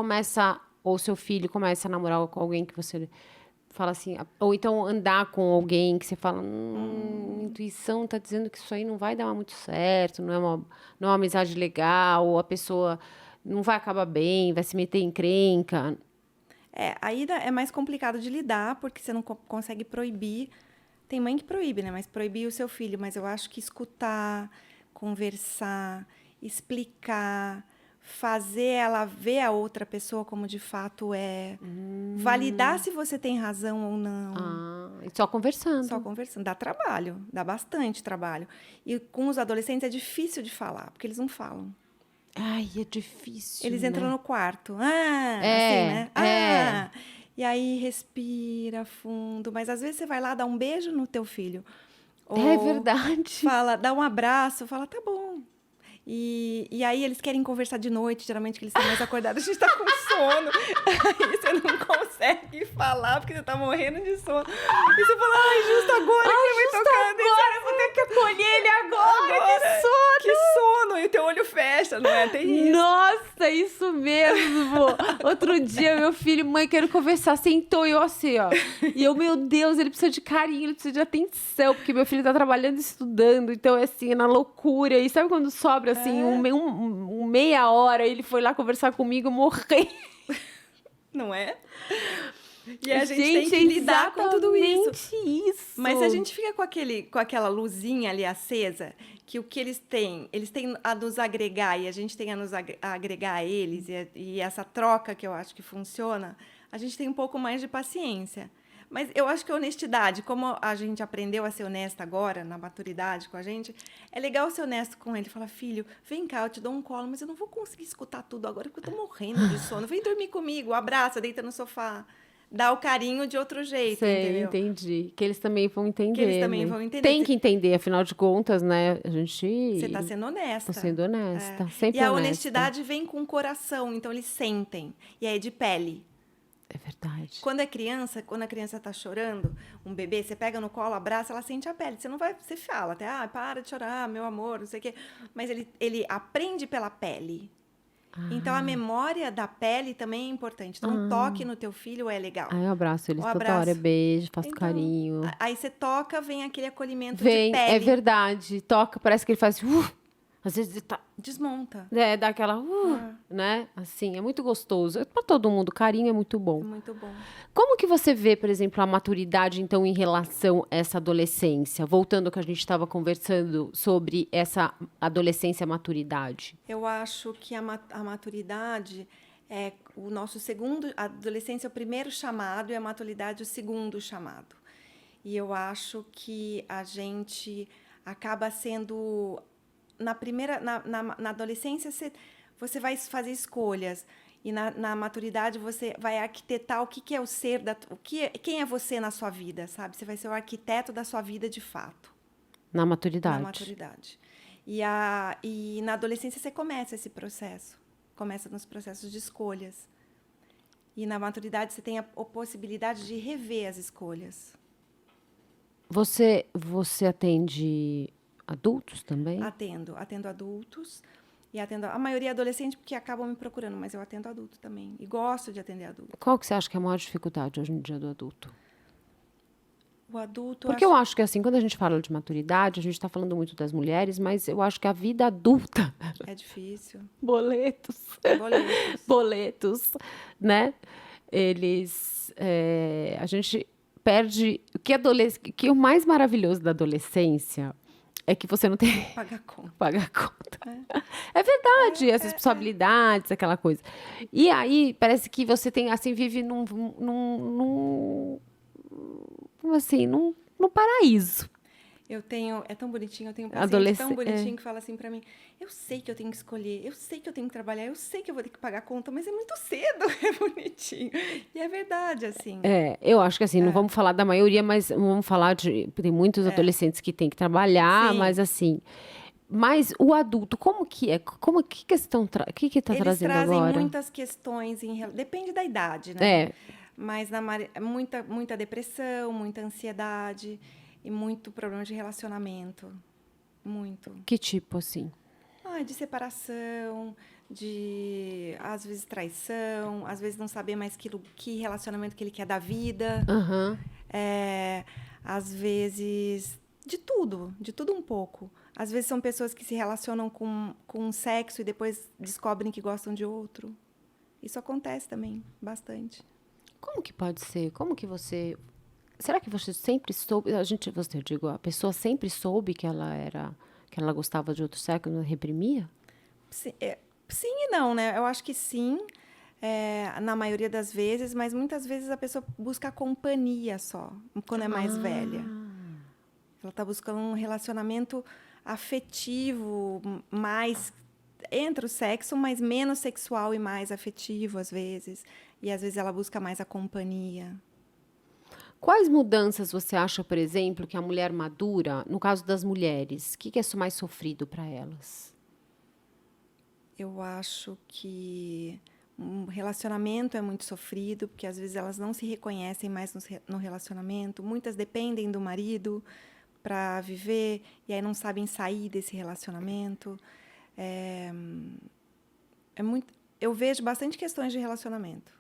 ou seu filho começa a namorar com alguém que você... Fala assim, ou então andar com alguém que você fala, intuição está dizendo que isso aí não vai dar muito certo, não é uma amizade legal, ou a pessoa não vai acabar bem, vai se meter em encrenca. Aí é mais complicado de lidar, porque você não consegue proibir. Tem mãe que proíbe, né? Mas proibir o seu filho. Mas eu acho que escutar, conversar, explicar... fazer ela ver a outra pessoa como de fato é. Validar se você tem razão ou não. Só conversando. Só conversando. Dá trabalho, dá bastante trabalho. E com os adolescentes é difícil de falar, porque eles não falam. É difícil, eles entram no quarto. Assim, né? E aí respira fundo. Mas às vezes você vai lá dar um beijo no teu filho. É verdade. Dá um abraço, fala, tá bom. E aí eles querem conversar de noite, geralmente que eles estão mais acordados, a gente tá com sono, aí você não consegue falar porque você tá morrendo de sono. E você fala, justo agora que ele vai tocar agora, vou ter que acolher ele agora, que sono! Que sono! E o teu olho fecha, não é? Tem isso. Nossa, isso mesmo! Outro dia, meu filho, mãe, quero conversar, sentou e eu assim, ó. E eu, meu Deus, ele precisa de carinho, ele precisa de atenção, porque meu filho tá trabalhando e estudando, então é assim, é na loucura. E sabe quando sobra assim, meia hora, ele foi lá conversar comigo, morrer. Não é? E a gente tem que lidar com tudo isso. Mas se a gente fica com aquela luzinha ali acesa, que o que eles têm a nos agregar e a gente tem a nos agregar a eles, e essa troca que eu acho que funciona, a gente tem um pouco mais de paciência. Mas eu acho que a honestidade, como a gente aprendeu a ser honesta agora, na maturidade com a gente, é legal ser honesto com ele. Fala, filho, vem cá, eu te dou um colo, mas eu não vou conseguir escutar tudo agora, porque eu tô morrendo de sono. Vem dormir comigo, abraça, deita no sofá. Dá o carinho de outro jeito, Sei, entendeu? entendi. Que eles também vão Que eles entender, também né? vão entender. Tem que entender, afinal de contas, né? A gente Você tá sendo honesta. tá sendo honesta, É. sempre E a honesta. honestidade vem com o coração, então eles sentem. E é de pele. É verdade. Quando é criança, quando a criança tá chorando, um bebê, você pega no colo, abraça, ela sente a pele. Você não vai, você fala até, para de chorar, meu amor, não sei o quê. Mas ele aprende pela pele. Então a memória da pele também é importante. Então um toque no teu filho é legal. Aí eu abraço eles O toda hora, abraço. beijo, faço Então, carinho. Aí você toca, vem aquele acolhimento Vem, de pele. é verdade. Toca, parece que ele faz. Às vezes ele tá. Desmonta. Dá aquela. Né? Assim, é muito gostoso. É pra todo mundo, carinho é muito É bom. muito bom. Como que você vê, por exemplo, a maturidade, então, em relação a essa adolescência? Voltando ao que a gente estava conversando sobre essa adolescência-maturidade. Eu acho que a maturidade é o nosso segundo... A adolescência é o primeiro chamado e a maturidade o segundo chamado. E eu acho que a gente acaba sendo... Na adolescência, você vai fazer escolhas. E na maturidade, você vai arquitetar o que é o ser... Quem é você na sua vida, sabe? Você vai ser o arquiteto da sua vida de fato. Na maturidade. Na maturidade. E na adolescência você começa esse processo. Começa nos processos de escolhas. E na maturidade você tem a possibilidade de rever as escolhas. Você atende adultos também? Atendo adultos e atendo a maioria adolescente porque acabam me procurando, mas eu atendo adulto também. E gosto de atender adulto. Qual que você acha que é a maior dificuldade hoje em dia do adulto? O adulto... Porque eu acho que, assim, quando a gente fala de maturidade, a gente está falando muito das mulheres, mas eu acho que a vida adulta... É difícil. Boletos. Boletos, né? Eles... a gente perde... O que é o mais maravilhoso da adolescência é que você não tem... Pagar conta. Pagar conta. É verdade, as responsabilidades, aquela coisa. E aí, parece que você tem, assim, vive num paraíso. Eu tenho... É tão bonitinho, eu tenho um paciente tão bonitinho que fala assim pra mim, eu sei que eu tenho que escolher, eu sei que eu tenho que trabalhar, eu sei que eu vou ter que pagar a conta, mas é muito cedo, é bonitinho. E é verdade, assim. Eu acho que assim, não vamos falar da maioria, mas vamos falar de... Tem muitos adolescentes que têm que trabalhar, Sim. mas assim... Mas o adulto, como que é? Que questão que está trazendo agora? Eles trazem muitas questões, depende da idade, né? Mas muita depressão, muita ansiedade e muito problema de relacionamento. Muito. Que tipo, assim? De separação, de, às vezes, traição, às vezes não saber mais que relacionamento que ele quer da vida. Às vezes, de tudo um pouco. Às vezes são pessoas que se relacionam com sexo e depois descobrem que gostam de outro. Isso acontece também, bastante. Como que pode ser? Como que você... Será que você sempre soube... a pessoa sempre soube que ela gostava de outro sexo, não reprimia? Sim e não, né? Eu acho que sim, na maioria das vezes, mas muitas vezes a pessoa busca companhia só, quando é mais velha. Ela está buscando um relacionamento afetivo, mais entre o sexo, mas menos sexual e mais afetivo, às vezes. E, às vezes, ela busca mais a companhia. Quais mudanças você acha, por exemplo, que a mulher madura, no caso das mulheres, o que é mais sofrido para elas? Eu acho que um relacionamento é muito sofrido, porque, às vezes, elas não se reconhecem mais no relacionamento. Muitas dependem do marido para viver, e aí não sabem sair desse relacionamento. Eu vejo bastante questões de relacionamento.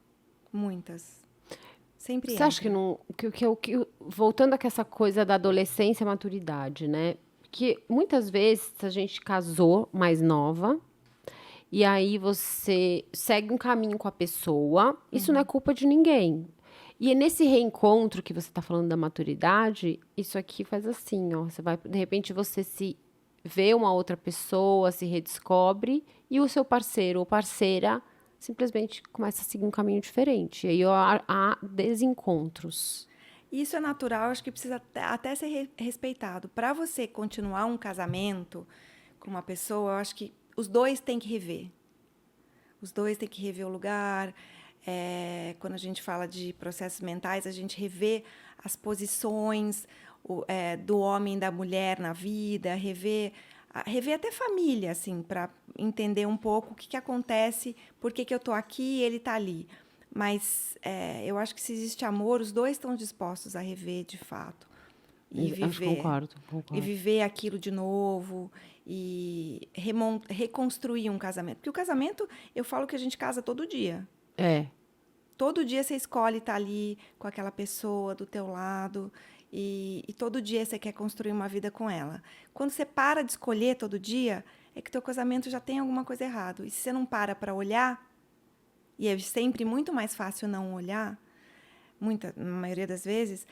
Muitas. Sempre Você acha que não... voltando a essa coisa da adolescência e maturidade, né? Porque muitas vezes a gente casou mais nova, e aí você segue um caminho com a pessoa, isso não é culpa de ninguém. E nesse reencontro que você está falando da maturidade, isso aqui faz assim, ó. Você vai, de repente, você se vê uma outra pessoa, se redescobre, e o seu parceiro ou parceira simplesmente começa a seguir um caminho diferente. E aí há desencontros. Isso é natural, acho que precisa até ser respeitado. Para você continuar um casamento com uma pessoa, eu acho que os dois têm que rever. Os dois têm que rever o lugar. Quando a gente fala de processos mentais, a gente revê as posições do homem e da mulher na vida, rever até família, assim, para entender um pouco o que acontece, por que eu estou aqui e ele está ali. Mas eu acho que se existe amor, os dois estão dispostos a rever de fato. E viver. Concordo. E viver aquilo de novo. E reconstruir um casamento. Porque o casamento, eu falo que a gente casa todo dia. Todo dia você escolhe estar ali com aquela pessoa do teu lado. E todo dia você quer construir uma vida com ela. Quando você para de escolher todo dia, é que teu casamento já tem alguma coisa errada. E se você não para olhar, e é sempre muito mais fácil não olhar, na maioria das vezes,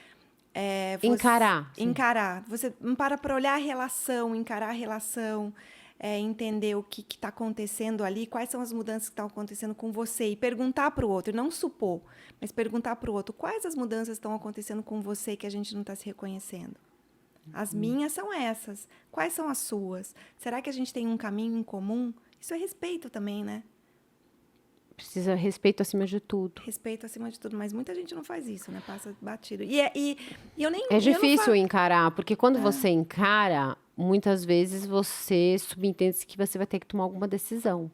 encarar. Você não para olhar a relação, encarar a relação, entender o que está acontecendo ali, quais são as mudanças que estão acontecendo com você, e perguntar para o outro, não supor, mas perguntar para o outro, quais as mudanças estão acontecendo com você que a gente não está se reconhecendo? As minhas são essas. Quais são as suas? Será que a gente tem um caminho em comum? Isso é respeito também, né? Precisa respeito acima de tudo. Respeito acima de tudo, mas muita gente não faz isso, né? Passa batido. E eu nem... É difícil encarar, porque quando você encara, muitas vezes você subentende que você vai ter que tomar alguma decisão.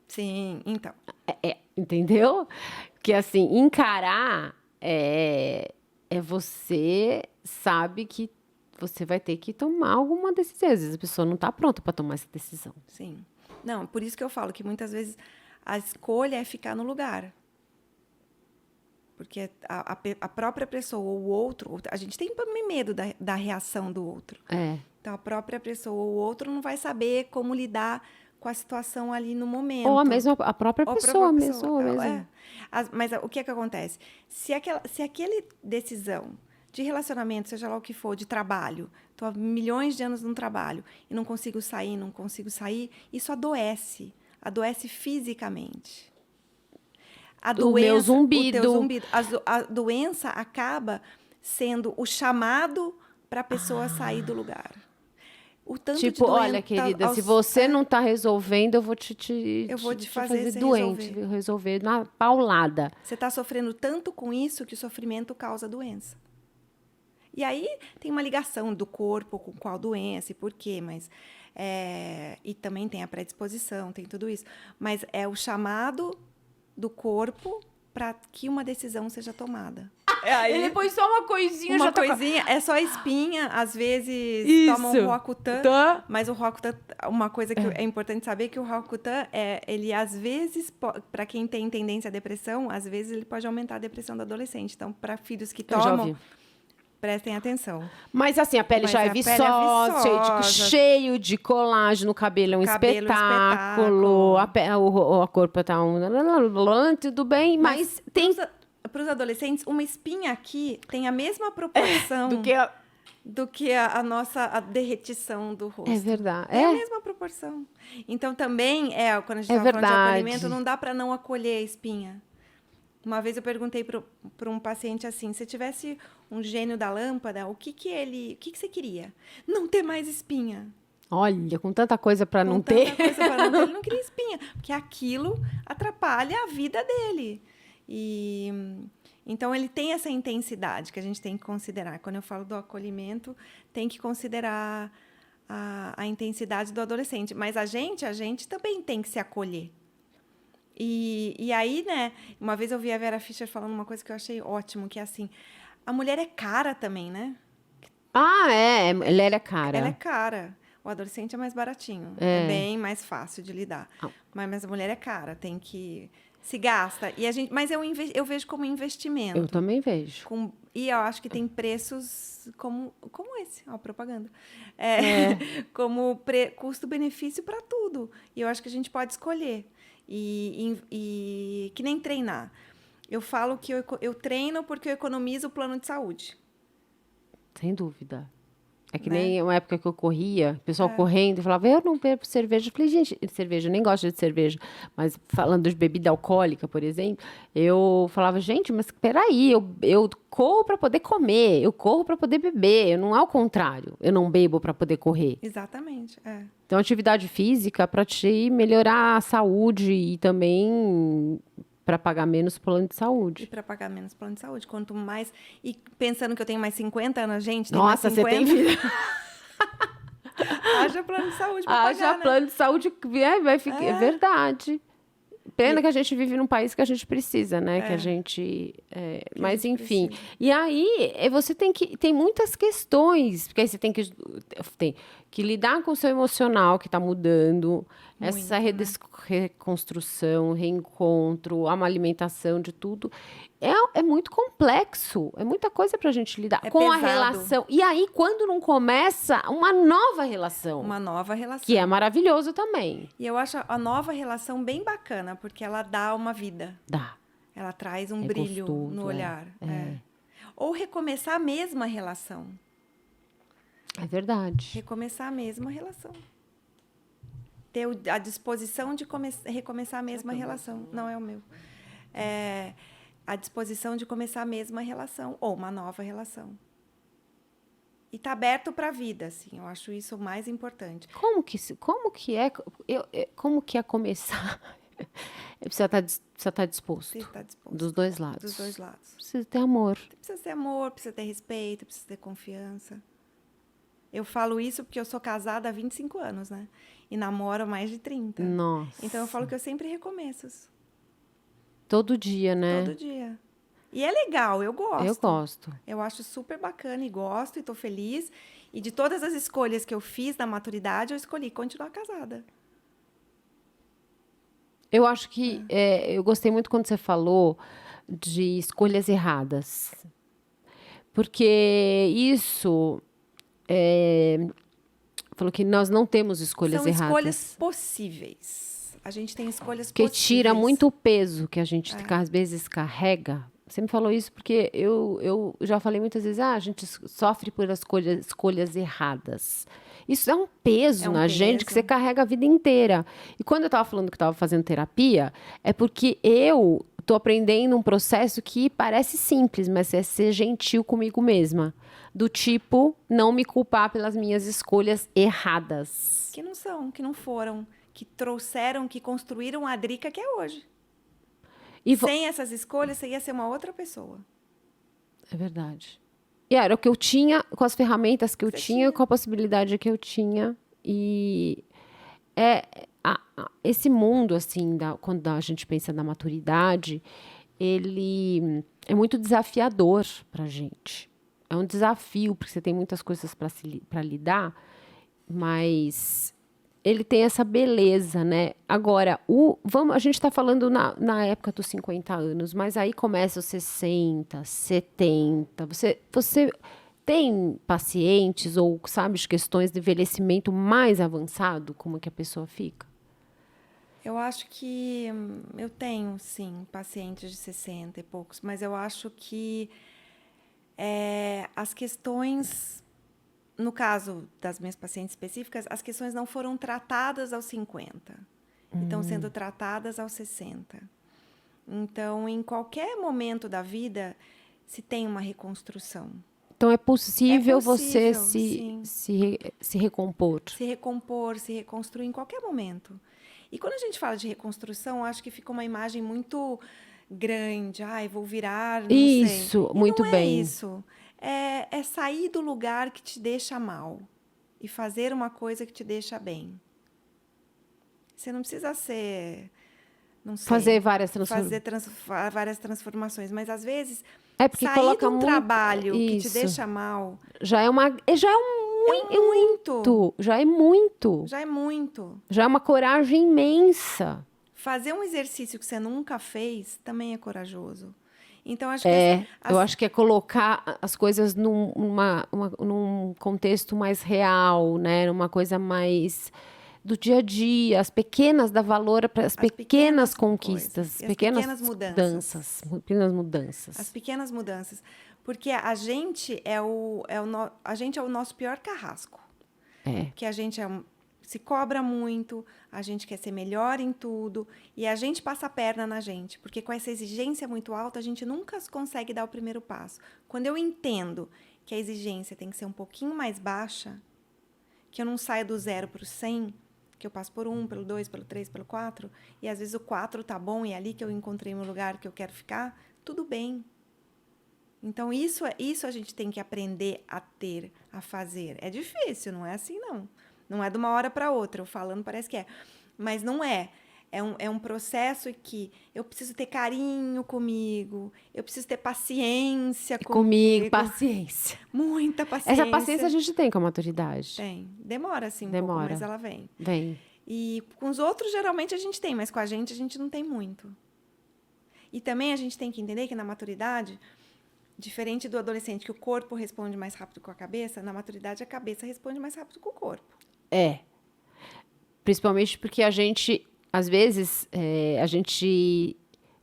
Sim, então. Entendeu? Que assim, encarar é você sabe que você vai ter que tomar alguma decisão. Às vezes a pessoa não está pronta para tomar essa decisão. Sim. Não, por isso que eu falo que muitas vezes a escolha é ficar no lugar. Porque a própria pessoa ou o outro... A gente tem medo da reação do outro. Então, a própria pessoa ou o outro não vai saber como lidar com a situação ali no momento. Ou a própria pessoa mesmo. Mas o que acontece? Se aquela decisão de relacionamento, seja lá o que for, de trabalho, estou há milhões de anos no trabalho e não consigo sair, isso adoece. Adoece fisicamente. O meu zumbido. O teu zumbido. A doença acaba sendo o chamado para a pessoa sair do lugar. O tanto tipo, olha, querida, se você não está resolvendo, eu vou te fazer doente. Resolver na paulada. Você está sofrendo tanto com isso que o sofrimento causa doença. E aí tem uma ligação do corpo com qual doença e por quê, mas... e também tem a predisposição, tem tudo isso. Mas é o chamado do corpo para que uma decisão seja tomada. Ele põe só uma coisinha. É só espinha, às vezes toma um Roacutan, mas o Roacutan, uma coisa que é importante saber é que o Roacutan, ele às vezes, para quem tem tendência à depressão, às vezes ele pode aumentar a depressão do adolescente. Então, para filhos que tomam... Prestem atenção. Mas assim, a pele já é viçosa, cheio de colágeno, o cabelo é um espetáculo, a corpo tá tudo bem, mas tem... Para os adolescentes, uma espinha aqui tem a mesma proporção do que a nossa derretição do rosto. É verdade. É a mesma proporção. Então, também, quando a gente está falando de acolhimento, não dá para não acolher a espinha. Uma vez eu perguntei para um paciente assim, se tivesse um gênio da lâmpada, o que você queria? Não ter mais espinha. Olha, com tanta coisa para não ter. Ele não queria espinha, porque aquilo atrapalha a vida dele. Então, ele tem essa intensidade que a gente tem que considerar. Quando eu falo do acolhimento, tem que considerar a intensidade do adolescente. Mas a gente também tem que se acolher. E aí, né, uma vez eu vi a Vera Fischer falando uma coisa que eu achei ótimo, que é assim, a mulher é cara também, né? Ela é cara. Ela é cara. O adolescente é mais baratinho. É bem mais fácil de lidar. Mas a mulher é cara, tem que... Se gasta. Mas eu vejo como investimento. Eu também vejo. E eu acho que tem preços como esse, ó, propaganda. Como custo-benefício para tudo. E eu acho que a gente pode escolher. E que nem treinar. Eu falo que eu treino porque eu economizo o plano de saúde. Sem dúvida. É que né? nem uma época que eu corria, o pessoal correndo, falava, eu não bebo cerveja. Eu falei, gente, cerveja, eu nem gosto de cerveja. Mas falando de bebida alcoólica, por exemplo, eu falava, gente, mas peraí, eu corro para poder comer, eu corro para poder beber, não é o contrário, eu não bebo para poder correr. Exatamente, Então, atividade física para te melhorar a saúde e também para pagar menos plano de E saúde. para pagar menos plano de saúde. Quanto mais... E pensando que eu tenho mais 50 anos, gente, tem Nossa, mais você 50... tem vida. Haja plano de saúde para Haja pagar, né? plano de saúde, vai ficar. É verdade. Pena que a gente vive num país que a gente precisa, né? Que a gente. Que a Mas, gente enfim. precisa. E aí, você tem que. Tem muitas questões. Porque aí você tem que lidar com o seu emocional que está mudando. Essa Muito, né? reconstrução, reencontro, uma alimentação de tudo. É muito complexo. É muita coisa para a gente lidar É com a pesado. relação. E aí, quando não começa uma nova relação. Uma nova relação. Que é maravilhoso também. E eu acho a nova relação bem bacana, porque ela dá uma vida. Dá. Ela traz um É brilho gostoso, no olhar. Ou recomeçar a mesma relação. É verdade. Recomeçar a mesma relação. Ter a disposição de recomeçar a mesma relação. Não é o meu. A disposição de começar a mesma relação. Ou uma nova relação. E tá aberto para a vida, assim. Eu acho isso o mais importante. Como que é começar? Precisa estar disposto. Você está disposto. Dos dois lados. Dos dois lados. Precisa ter amor. Precisa ter amor, precisa ter respeito, precisa ter confiança. Eu falo isso porque eu sou casada há 25 anos, né? E namoro há mais de 30. Nossa. Então eu falo que eu sempre recomeço. Todo dia, né? Todo dia. E é legal, eu gosto. Eu gosto. Eu acho super bacana e gosto e tô feliz. E de todas as escolhas que eu fiz na maturidade, eu escolhi continuar casada. Eu acho que eu gostei muito quando você falou de escolhas erradas. Porque isso falou que nós não temos escolhas São erradas. escolhas possíveis. A gente tem escolhas Que possíveis. tira muito o peso que a gente às vezes carrega. Você me falou isso porque eu já falei muitas vezes, a gente sofre por escolhas erradas. Isso é um peso na gente que você carrega a vida inteira. E quando eu estava falando que estava fazendo terapia, é porque eu estou aprendendo um processo que parece simples, mas é ser gentil comigo mesma. Do tipo, não me culpar pelas minhas escolhas erradas. Que não são, que não foram, que trouxeram, que construíram a Drica que é hoje. Sem essas escolhas, você ia ser uma outra pessoa. É verdade. E era o que eu tinha, com as ferramentas que eu tinha, com a possibilidade que eu tinha. E esse mundo, assim, quando a gente pensa na maturidade, ele é muito desafiador para a gente. É um desafio, porque você tem muitas coisas para lidar, mas ele tem essa beleza, né? Agora, a gente está falando na época dos 50 anos, mas aí começa os 60, 70. Você tem pacientes ou sabe de questões de envelhecimento mais avançado? Como que a pessoa fica? Eu acho que eu tenho, sim, pacientes de 60 e poucos, mas eu acho que as questões... No caso das minhas pacientes específicas, as questões não foram tratadas aos 50. Estão sendo tratadas aos 60. Então, em qualquer momento da vida, se tem uma reconstrução. Então, é possível você sim. se recompor. Se recompor, se reconstruir em qualquer momento. E quando a gente fala de reconstrução, acho que fica uma imagem muito grande. Ai, vou virar, não sei. Isso, muito bem. Não é isso. É sair do lugar que te deixa mal e fazer uma coisa que te deixa bem. Você não precisa ser, não sei, fazer várias transformações, mas às vezes porque sair coloca de um trabalho que te isso. deixa mal Já é muito. Já é muito. Já é muito. Já é uma coragem imensa. Fazer um exercício que você nunca fez também é corajoso. Então, acho eu acho que é colocar as coisas num contexto mais real, né? Numa coisa mais do dia a dia. As pequenas dá valor para as pequenas conquistas, pequenas mudanças. Pequenas mudanças. As pequenas mudanças. Porque a gente a gente é o nosso pior carrasco. Porque a gente se cobra muito, a gente quer ser melhor em tudo, e a gente passa a perna na gente, porque com essa exigência muito alta, a gente nunca consegue dar o primeiro passo. Quando eu entendo que a exigência tem que ser um pouquinho mais baixa, que eu não saia do 0 para o 100, que eu passo por 1, pelo 2, pelo 3, pelo 4, e às vezes o 4 tá bom, e é ali que eu encontrei meu lugar que eu quero ficar, tudo bem. Então, isso a gente tem que aprender a ter, a fazer. É difícil, não é assim, não. Não é de uma hora para outra. Eu falando parece que é. Mas não é. É um processo que eu preciso ter carinho comigo, eu preciso ter paciência comigo. Paciência. Muita paciência. Essa paciência a gente tem com a maturidade. Tem. Demora, assim, um pouco, mas ela vem. Vem. E com os outros, geralmente, a gente tem, mas com a gente não tem muito. E também a gente tem que entender que na maturidade, diferente do adolescente, que o corpo responde mais rápido com a cabeça, na maturidade a cabeça responde mais rápido com o corpo. Principalmente porque a gente, às vezes, a gente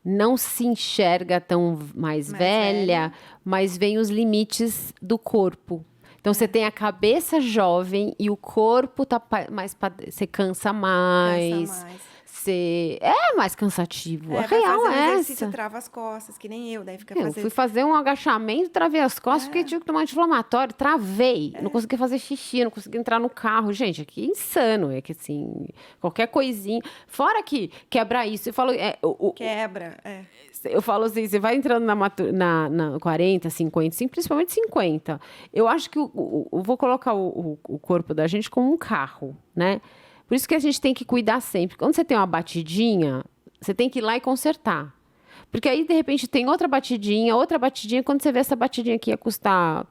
não se enxerga tão mais velha, mas vem os limites do corpo. Então, você tem a cabeça jovem e o corpo tá mais... Você cansa mais. Cansa mais. Você é mais cansativo. A vai real fazer um é exercício, essa. trava as costas, que nem eu. Daí fica Eu fui fazer um agachamento, travei as costas, porque tive que tomar anti-inflamatório, travei. Não consegui fazer xixi, não consegui entrar no carro. Gente, aqui é insano. É que assim, qualquer coisinha. Fora que quebra isso. Eu falo. Quebra, Eu falo assim, você vai entrando na 40, 50, principalmente 50. Eu acho que eu vou colocar o corpo da gente como um carro, né? Por isso que a gente tem que cuidar sempre. Quando você tem uma batidinha, você tem que ir lá e consertar. Porque aí, de repente, tem outra batidinha. Quando você vê essa batidinha aqui ia custar...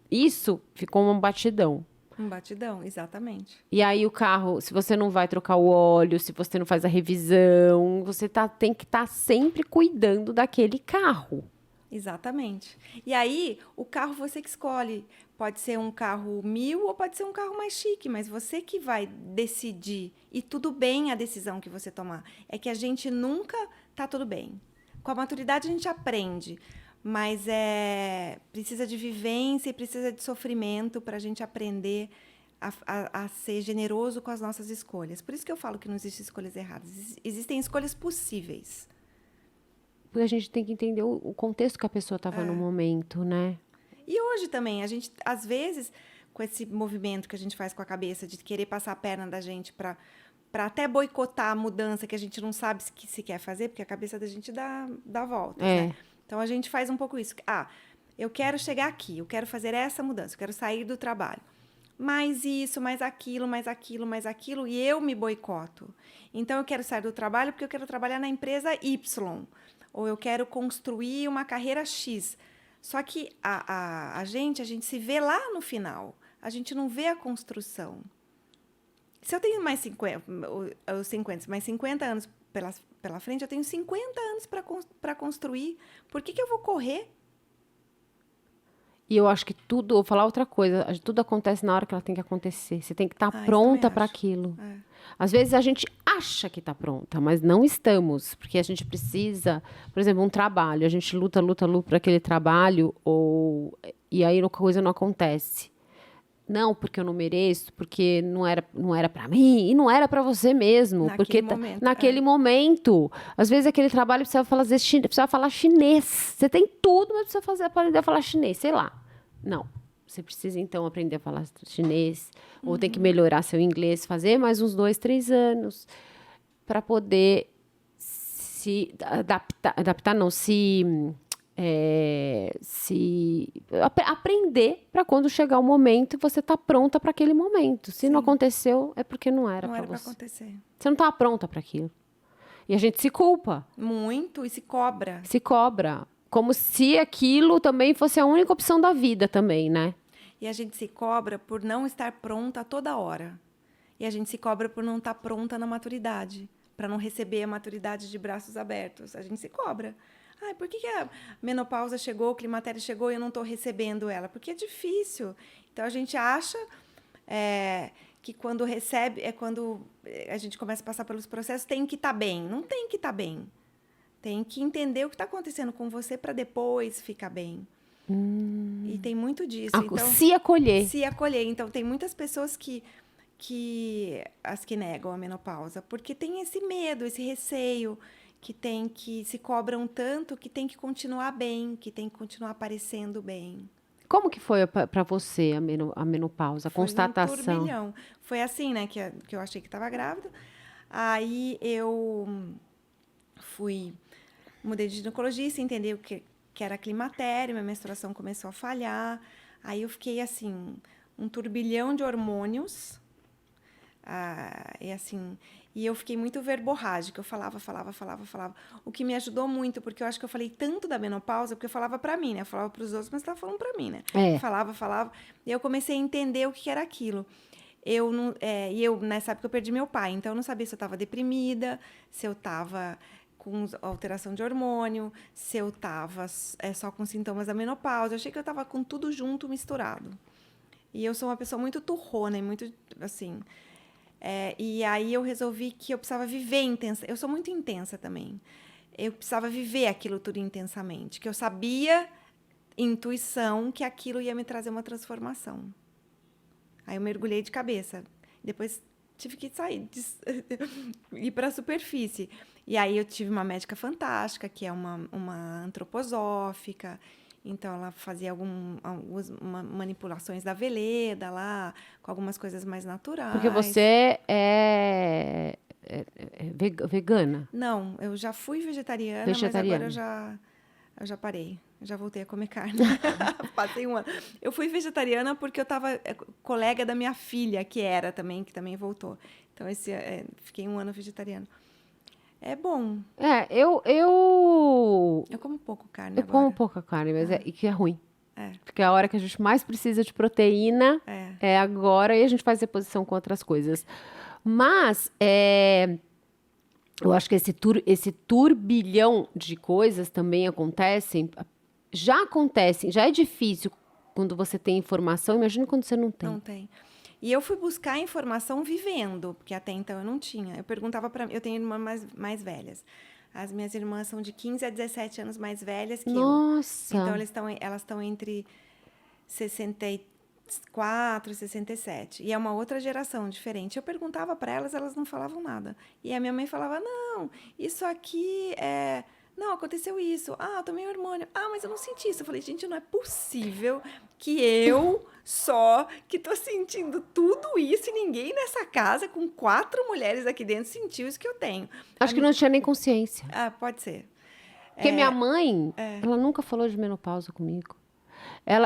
Isso ficou um batidão. Um batidão, exatamente. E aí o carro, se você não vai trocar o óleo, se você não faz a revisão, você tem que estar sempre cuidando daquele carro. Exatamente. E aí, o carro você que escolhe. Pode ser um carro 1000 ou pode ser um carro mais chique, mas você que vai decidir. E tudo bem a decisão que você tomar. É que a gente nunca tá tudo bem. Com a maturidade a gente aprende, mas precisa de vivência e precisa de sofrimento para a gente aprender a ser generoso com as nossas escolhas. Por isso que eu falo que não existem escolhas erradas. Existem escolhas possíveis. Porque a gente tem que entender o contexto que a pessoa estava no momento, né? E hoje também, a gente, às vezes, com esse movimento que a gente faz com a cabeça, de querer passar a perna da gente para até boicotar a mudança que a gente não sabe se quer fazer, porque a cabeça da gente dá voltas, né? Então, a gente faz um pouco isso. Eu quero chegar aqui, eu quero fazer essa mudança, eu quero sair do trabalho. Mais isso, mais aquilo, mais aquilo, mais aquilo, e eu me boicoto. Então, eu quero sair do trabalho porque eu quero trabalhar na empresa Y, ou eu quero construir uma carreira X. Só que a gente se vê lá no final. A gente não vê a construção. Se eu tenho mais 50 anos pela frente, eu tenho 50 anos para construir. Por que eu vou correr? E eu acho que tudo, vou falar outra coisa, tudo acontece na hora que ela tem que acontecer. Você tem que estar pronta para aquilo. Às vezes a gente acha que está pronta, mas não estamos, porque a gente precisa, por exemplo, um trabalho, a gente luta para aquele trabalho, e aí a coisa não acontece. Não, porque eu não mereço, porque não era para mim, e não era para você mesmo, naquele momento. Às vezes aquele trabalho precisa falar chinês. Você tem tudo, mas precisa aprender a falar chinês, sei lá. Não. Você precisa, então, aprender a falar chinês, ou tem que melhorar seu inglês, fazer mais uns 2, 3 anos, para poder se adaptar não, aprender para quando chegar o momento, você tá pronta para aquele momento. Se não aconteceu, é porque não era para você. Acontecer. Você não estava pronta para aquilo. E a gente se culpa. Muito, e se cobra. Se cobra. Como se aquilo também fosse a única opção da vida também, né? E a gente se cobra por não estar pronta a toda hora. E a gente se cobra por não estar pronta na maturidade. Para não receber a maturidade de braços abertos. A gente se cobra. Por que a menopausa chegou, o climatério chegou e eu não estou recebendo ela? Porque é difícil. Então, a gente acha que quando recebe, é quando a gente começa a passar pelos processos, tem que estar bem. Não tem que estar bem. Tem que entender o que está acontecendo com você para depois ficar bem. E tem muito disso. Então, Se acolher. se acolher. Então, tem muitas pessoas que negam a menopausa, porque tem esse medo, esse receio, que se cobram tanto que tem que continuar bem, que tem que continuar aparecendo bem. Como que foi para você a menopausa, a Foi constatação? um turbilhão. Foi assim, né, que eu achei que estava grávida. Aí eu mudei de ginecologista, entendi que era climatério, minha menstruação começou a falhar. Aí eu fiquei assim, um turbilhão de hormônios. E eu fiquei muito verborrágica, eu falava. O que me ajudou muito, porque eu acho que eu falei tanto da menopausa, porque eu falava pra mim, né? Eu falava pros outros, mas eu tava falando pra mim, né? Falava. E eu comecei a entender o que era aquilo. Nessa época, eu perdi meu pai, então eu não sabia se eu tava deprimida, se eu tava com alteração de hormônio, se eu tava só com sintomas da menopausa. Eu achei que eu tava com tudo junto, misturado. E eu sou uma pessoa muito turrona e muito, assim... e aí eu resolvi que eu precisava viver intensa. Eu sou muito intensa também. Eu precisava viver aquilo tudo intensamente. Que eu sabia, intuição, que aquilo ia me trazer uma transformação. Aí eu mergulhei de cabeça. Depois tive que sair, ir para a superfície. E aí eu tive uma médica fantástica, que é uma antroposófica. Então, ela fazia algumas manipulações da Veleda lá, com algumas coisas mais naturais. Porque você é vegana? Não, eu já fui vegetariana, mas agora eu já parei. Eu já voltei a comer carne. Passei um ano. Eu fui vegetariana porque eu estava colega da minha filha, que também voltou. Então, fiquei um ano vegetariana. É bom. Eu como pouco carne agora. Como pouca carne, mas e que é ruim. Porque a hora que a gente mais precisa de proteína é agora, e a gente faz reposição com outras coisas. Mas eu acho que esse turbilhão de coisas também acontecem. Já é difícil quando você tem informação, imagina quando você não tem. Não tem. E eu fui buscar informação vivendo, porque até então eu não tinha. Eu perguntava eu tenho irmãs mais velhas. As minhas irmãs são de 15 a 17 anos mais velhas que eu. Nossa! Então, elas estão entre 64 e 67. E é uma outra geração diferente. Eu perguntava para elas não falavam nada. E a minha mãe falava, não, isso aqui Não, aconteceu isso. Eu tomei hormônio. Mas eu não senti isso. Eu falei, gente, não é possível que eu que tô sentindo tudo isso e ninguém nessa casa, com 4 mulheres aqui dentro, sentiu isso que eu tenho. Acho que não tinha nem consciência. Pode ser. Porque minha mãe, ela nunca falou de menopausa comigo.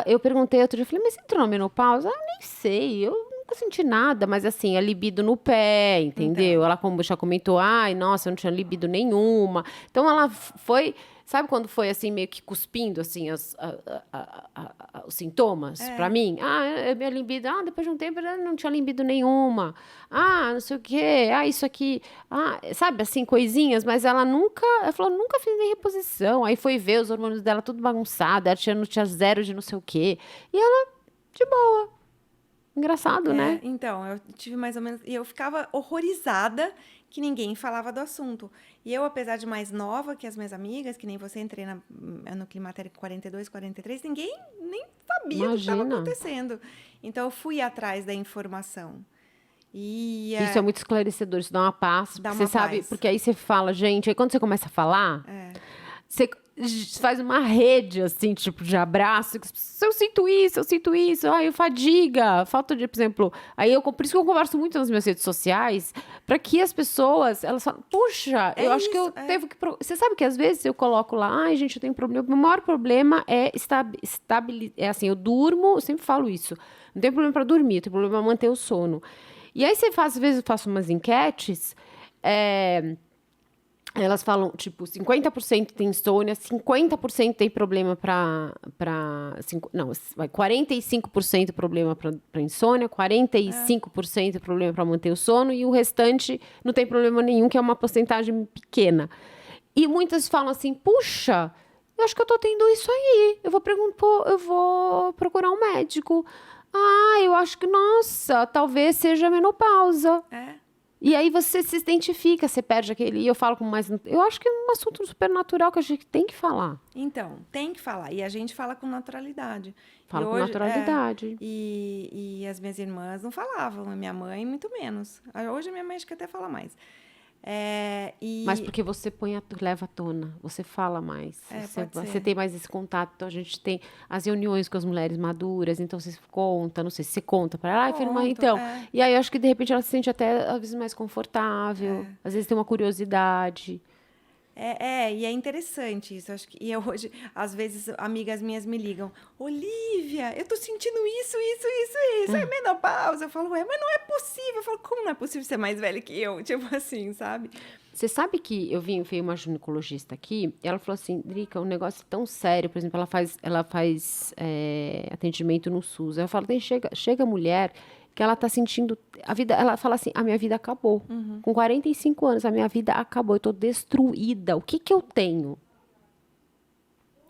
Eu perguntei outro dia, eu falei, mas você entrou na menopausa? Nem sei, eu nunca senti nada, mas assim, a libido no pé, entendeu? Então. Ela, como já comentou, nossa, eu não tinha libido nenhuma. Então, ela foi, sabe quando foi assim, meio que cuspindo, assim, os sintomas pra mim? Minha libido, depois de um tempo, eu não tinha libido nenhuma. Não sei o quê, isso aqui. Sabe, assim, coisinhas, mas ela falou, nunca fiz nem reposição. Aí foi ver os hormônios dela tudo bagunçado, ela tinha 0 de não sei o quê. E ela, de boa. Engraçado, né? Então, eu tive mais ou menos... E eu ficava horrorizada que ninguém falava do assunto. E eu, apesar de mais nova que as minhas amigas, que nem você, entrei no Climatério 42, 43, ninguém nem sabia do que estava acontecendo. Então, eu fui atrás da informação. Isso é muito esclarecedor, isso dá uma paz. Você sabe, porque aí você fala, gente, aí quando você começa a falar, você faz uma rede, assim, tipo, de abraço. Eu sinto isso. Fadiga, falta de, por exemplo... Por isso que eu converso muito nas minhas redes sociais, para que as pessoas, elas falam, puxa, eu acho que eu teve que... Você sabe que às vezes eu coloco lá, gente, eu tenho problema. O maior problema é assim, eu durmo, eu sempre falo isso. Não tem problema para dormir, eu tenho problema para manter o sono. E aí às vezes eu faço umas enquetes... Elas falam, tipo, 50% tem insônia, 50% tem problema para 45% problema para insônia, 45% problema para manter o sono e o restante não tem problema nenhum, que é uma porcentagem pequena. E muitas falam assim, puxa, eu acho que eu tô tendo isso aí, eu vou procurar um médico. Eu acho que, nossa, talvez seja menopausa. E aí você se identifica, você perde aquele... E eu falo com mais... Eu acho que é um assunto super natural que a gente tem que falar. Então, tem que falar. E a gente fala com naturalidade. Fala com naturalidade. E as minhas irmãs não falavam, a minha mãe muito menos. Hoje a minha mãe acho que até fala mais. Mas porque você leva à tona, você fala mais. Você tem mais esse contato. Então, a gente tem as reuniões com as mulheres maduras, então você conta, não sei se você conta para ela, filha, mas então. E aí, eu acho que de repente ela se sente até, às vezes, mais confortável, às vezes tem uma curiosidade. E é interessante isso. Acho que, hoje, às vezes, amigas minhas me ligam, Olivia, eu tô sentindo isso, é menopausa. Eu falo, mas não é possível. Eu falo, como não é possível ser mais velha que eu? Tipo assim, sabe? Você sabe que veio uma ginecologista aqui, e ela falou assim, Drica, um negócio tão sério, por exemplo, ela faz atendimento no SUS. Ela fala, chega mulher que ela tá sentindo a vida, ela fala assim, a minha vida acabou. Com 45 anos, a minha vida acabou, eu tô destruída. O que eu tenho?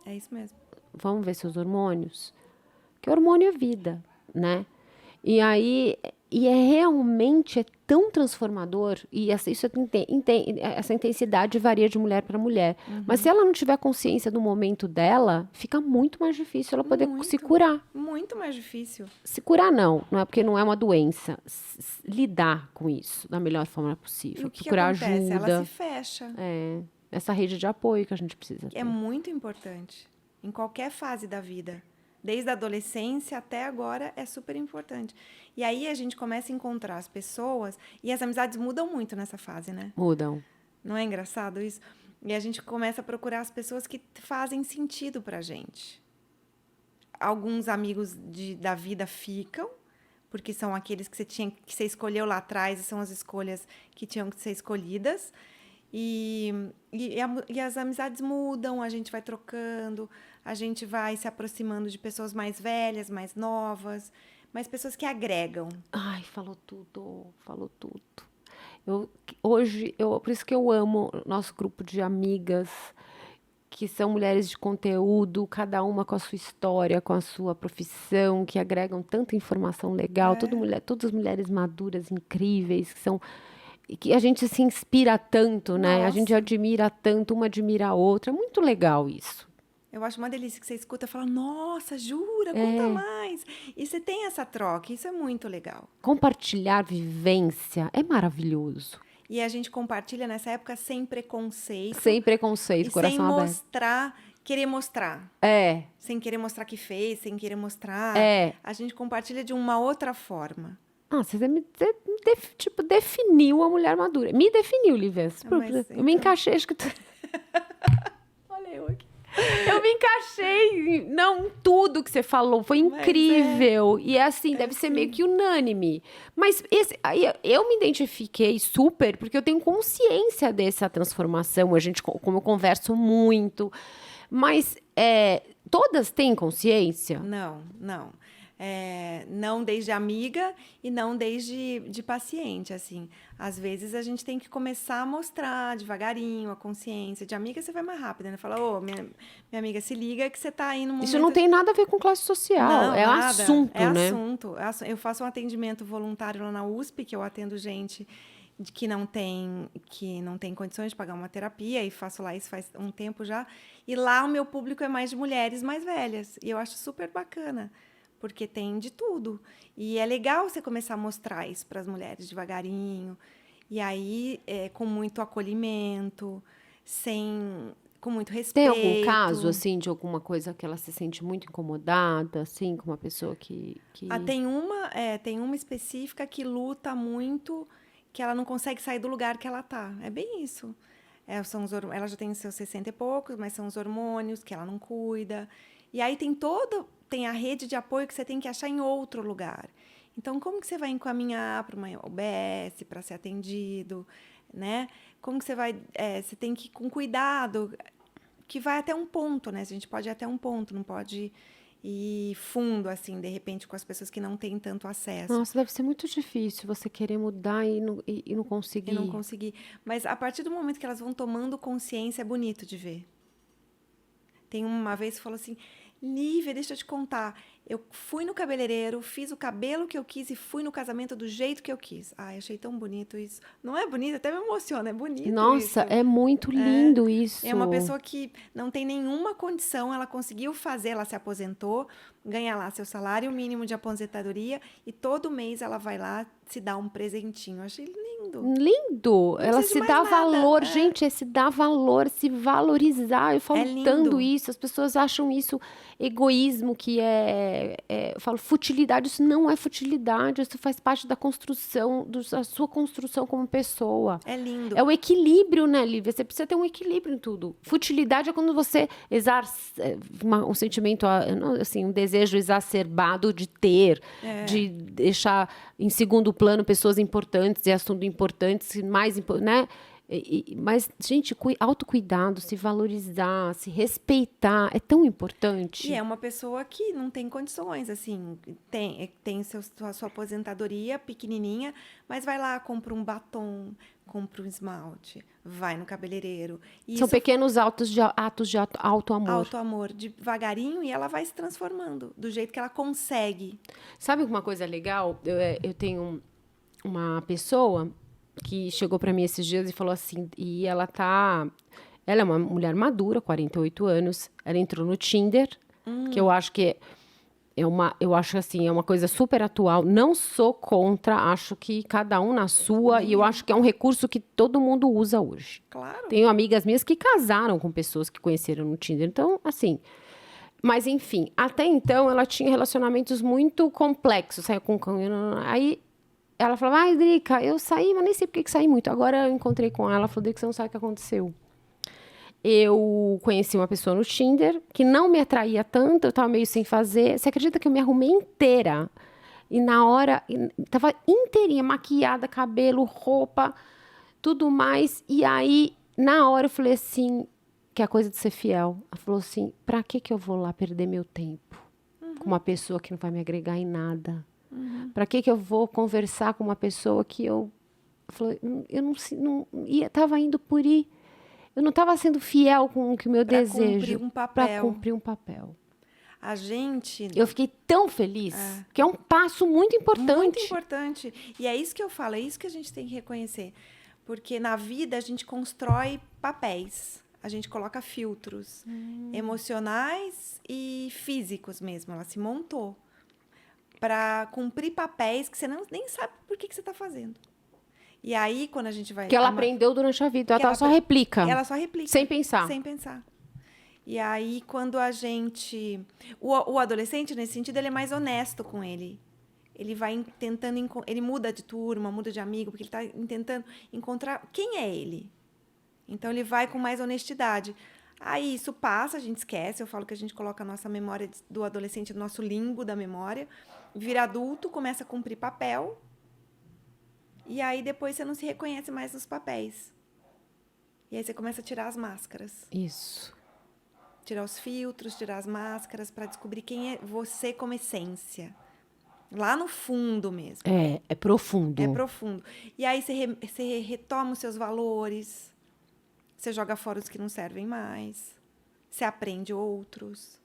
É isso mesmo. Vamos ver seus hormônios? Porque hormônio é vida, né? E aí, realmente tão transformador, e essa intensidade varia de mulher para mulher. Mas se ela não tiver consciência do momento dela, fica muito mais difícil ela poder se curar. Muito mais difícil. Se curar não é porque não é uma doença. Lidar com isso da melhor forma possível. E o que procurar acontece? ajuda. Ela se fecha. Essa rede de apoio que a gente precisa ter. É muito importante. Em qualquer fase da vida. Desde a adolescência até agora é super importante. E aí a gente começa a encontrar as pessoas e as amizades mudam muito nessa fase, né? Mudam. Não é engraçado isso? E a gente começa a procurar as pessoas que fazem sentido pra gente. Alguns amigos da vida ficam, porque são aqueles que você escolheu lá atrás e são as escolhas que tinham que ser escolhidas. E as amizades mudam, a gente vai trocando, a gente vai se aproximando de pessoas mais velhas, mais novas, mas pessoas que agregam. Ai, falou tudo, falou tudo. Hoje, por isso que eu amo o nosso grupo de amigas, que são mulheres de conteúdo, cada uma com a sua história, com a sua profissão, que agregam tanta informação legal, todas mulheres maduras, incríveis, que a gente se inspira tanto, né? Nossa. A gente admira tanto, uma admira a outra. É muito legal isso. Eu acho uma delícia que você escuta e fala, nossa, jura, conta mais. E você tem essa troca, isso é muito legal. Compartilhar vivência é maravilhoso. E a gente compartilha nessa época sem preconceito. Sem preconceito, coração aberto. Sem querer mostrar. Sem querer mostrar que fez, sem querer mostrar. A gente compartilha de uma outra forma. Você definiu a mulher madura. Me definiu, Lívia. Eu me encaixei, acho que... Olha eu aqui. Eu me encaixei, não tudo que você falou, foi incrível. E assim, deve ser meio que unânime. Mas eu me identifiquei super, porque eu tenho consciência dessa transformação. Como eu converso muito. Mas todas têm consciência? Não. Não desde amiga e não desde de paciente, assim. Às vezes a gente tem que começar a mostrar devagarinho a consciência. De amiga você vai mais rápido, né? Fala, minha amiga, se liga que você tá aí no momento... Não tem nada a ver com classe social, não, é nada. Assunto, né? Assunto. Eu faço um atendimento voluntário lá na USP, que eu atendo gente que não tem condições de pagar uma terapia, e faço lá isso faz um tempo já. E lá o meu público é mais de mulheres mais velhas. E eu acho super bacana. Porque tem de tudo. E é legal você começar a mostrar isso para as mulheres devagarinho. E aí, com muito acolhimento, com muito respeito. Tem algum caso, assim, de alguma coisa que ela se sente muito incomodada, assim, com uma pessoa que... Tem uma específica que luta muito, que ela não consegue sair do lugar que ela tá. É bem isso. Ela já tem seus 60 e poucos, mas são os hormônios que ela não cuida. E aí tem a rede de apoio que você tem que achar em outro lugar. Então, como que você vai encaminhar para uma OBS para ser atendido, né? Como que você vai... você tem que ir com cuidado, que vai até um ponto, né? A gente pode ir até um ponto, não pode ir fundo, assim, de repente, com as pessoas que não têm tanto acesso. Nossa, deve ser muito difícil você querer mudar e não conseguir. E não conseguir. Mas, a partir do momento que elas vão tomando consciência, é bonito de ver. Tem uma vez que falou assim... Lívia, deixa eu te contar. Eu fui no cabeleireiro, fiz o cabelo que eu quis e fui no casamento do jeito que eu quis. Ai, achei tão bonito isso. Não é bonito? Até me emociona, é bonito Nossa, isso. é muito lindo isso. É uma pessoa que não tem nenhuma condição, ela conseguiu fazer, ela se aposentou, ganha lá seu salário mínimo de aposentadoria e todo mês ela vai lá se dar um presentinho. Eu achei lindo. Lindo. Ela precisa se de dá mais nada. valor. Gente, é se dar valor, se valorizar. Eu falo É lindo. tanto isso. As pessoas acham isso egoísmo, que eu falo futilidade. Isso não é futilidade. Isso faz parte da construção, da sua construção como pessoa. É lindo. É o equilíbrio, né, Lívia? Você precisa ter um equilíbrio em tudo. Futilidade é quando você um sentimento, assim, um desejo exacerbado de ter, de deixar em segundo plano pessoas importantes e assuntos importantes, né? Mas, gente, autocuidado, se valorizar, se respeitar, é tão importante. E é uma pessoa que não tem condições, assim, tem sua aposentadoria pequenininha, mas vai lá, compra um batom, compra um esmalte, vai no cabeleireiro. E São isso pequenos atos de auto-amor. auto-amor, devagarinho, e ela vai se transformando do jeito que ela consegue. Sabe uma coisa legal? Eu tenho uma pessoa que chegou para mim esses dias e falou assim, e ela é uma mulher madura, 48 anos, ela entrou no Tinder, que eu acho que eu acho assim, é uma coisa super atual, não sou contra, acho que cada um na sua, e eu acho que é um recurso que todo mundo usa hoje. Claro. Tenho amigas minhas que casaram com pessoas que conheceram no Tinder, então, assim... Mas, enfim, até então ela tinha relacionamentos muito complexos. Saia com... Aí ela falava, ai, Drica, eu saí, mas nem sei por que saí muito. Agora eu encontrei com ela, falou, Drica, você não sabe o que aconteceu. Eu conheci uma pessoa no Tinder que não me atraía tanto, eu tava meio sem fazer. Você acredita que eu me arrumei inteira? E na hora, tava inteirinha, maquiada, cabelo, roupa, tudo mais. E aí, na hora, eu falei assim, que é a coisa de ser fiel. Ela falou assim, pra que eu vou lá perder meu tempo com uma pessoa que não vai me agregar em nada? Pra que eu vou conversar com uma pessoa que eu falei, eu não ia, tava indo por ir. Eu não estava sendo fiel com o que o meu desejo. Para cumprir um papel. A gente... Eu fiquei tão feliz, que é um passo muito importante. Muito importante. E é isso que eu falo, é isso que a gente tem que reconhecer. Porque na vida a gente constrói papéis. A gente coloca filtros emocionais e físicos mesmo. Ela se montou para cumprir papéis que você nem sabe por que você está fazendo. E aí, quando a gente vai... Que ela aprendeu durante a vida. Ela só replica. Ela só replica. Sem pensar. Sem pensar. E aí, quando a gente... O adolescente, nesse sentido, ele é mais honesto com ele. Ele vai tentando... Ele muda de turma, muda de amigo, porque ele está tentando encontrar quem é ele. Então, ele vai com mais honestidade. Aí, isso passa, a gente esquece. Eu falo que a gente coloca a nossa memória do adolescente no nosso limbo da memória. Vira adulto, começa a cumprir papel. E aí, depois, você não se reconhece mais nos papéis. E aí, você começa a tirar as máscaras. Isso. Tirar os filtros, tirar as máscaras, para descobrir quem é você como essência. Lá no fundo mesmo. É profundo. É profundo. E aí, você retoma os seus valores. Você joga fora os que não servem mais. Você aprende outros.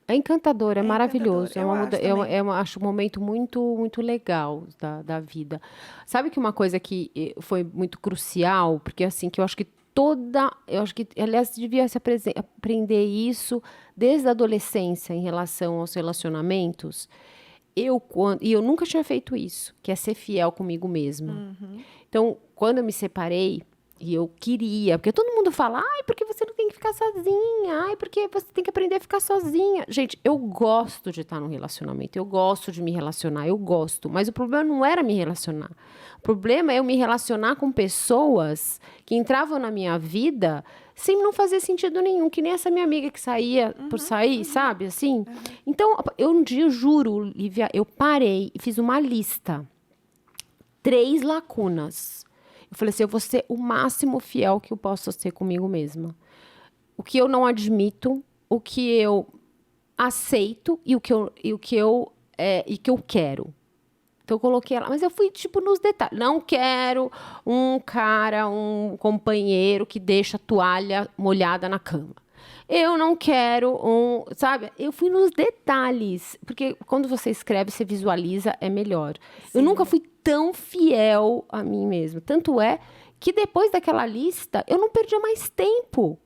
É encantador, é maravilhoso. Encantador. Eu acho um momento muito, muito legal da vida. Sabe que uma coisa que foi muito crucial, porque assim, que eu acho que aliás, devia se aprender isso desde a adolescência em relação aos relacionamentos. E eu nunca tinha feito isso, que é ser fiel comigo mesma. Então, quando eu me separei, e eu queria, porque todo mundo fala, ai, porque você não tem que ficar sozinha, ai, porque você tem que aprender a ficar sozinha. Gente, eu gosto de estar num relacionamento, eu gosto de me relacionar, eu gosto, mas o problema não era me relacionar. O problema é eu me relacionar com pessoas que entravam na minha vida sem não fazer sentido nenhum, que nem essa minha amiga que saía por sair, sabe, assim? Então, um dia, eu juro, Lívia, eu parei e fiz uma lista. 3 lacunas. Eu falei assim, eu vou ser o máximo fiel que eu posso ser comigo mesma. O que eu não admito, o que eu aceito e o que eu quero. Então, eu coloquei ela. Mas eu fui, nos detalhes. Não quero um companheiro que deixa a toalha molhada na cama. Eu não quero sabe? Eu fui nos detalhes, porque quando você escreve, você visualiza, é melhor. Eu Sim. nunca fui tão fiel a mim mesma. Tanto é que depois daquela lista, eu não perdia mais tempo.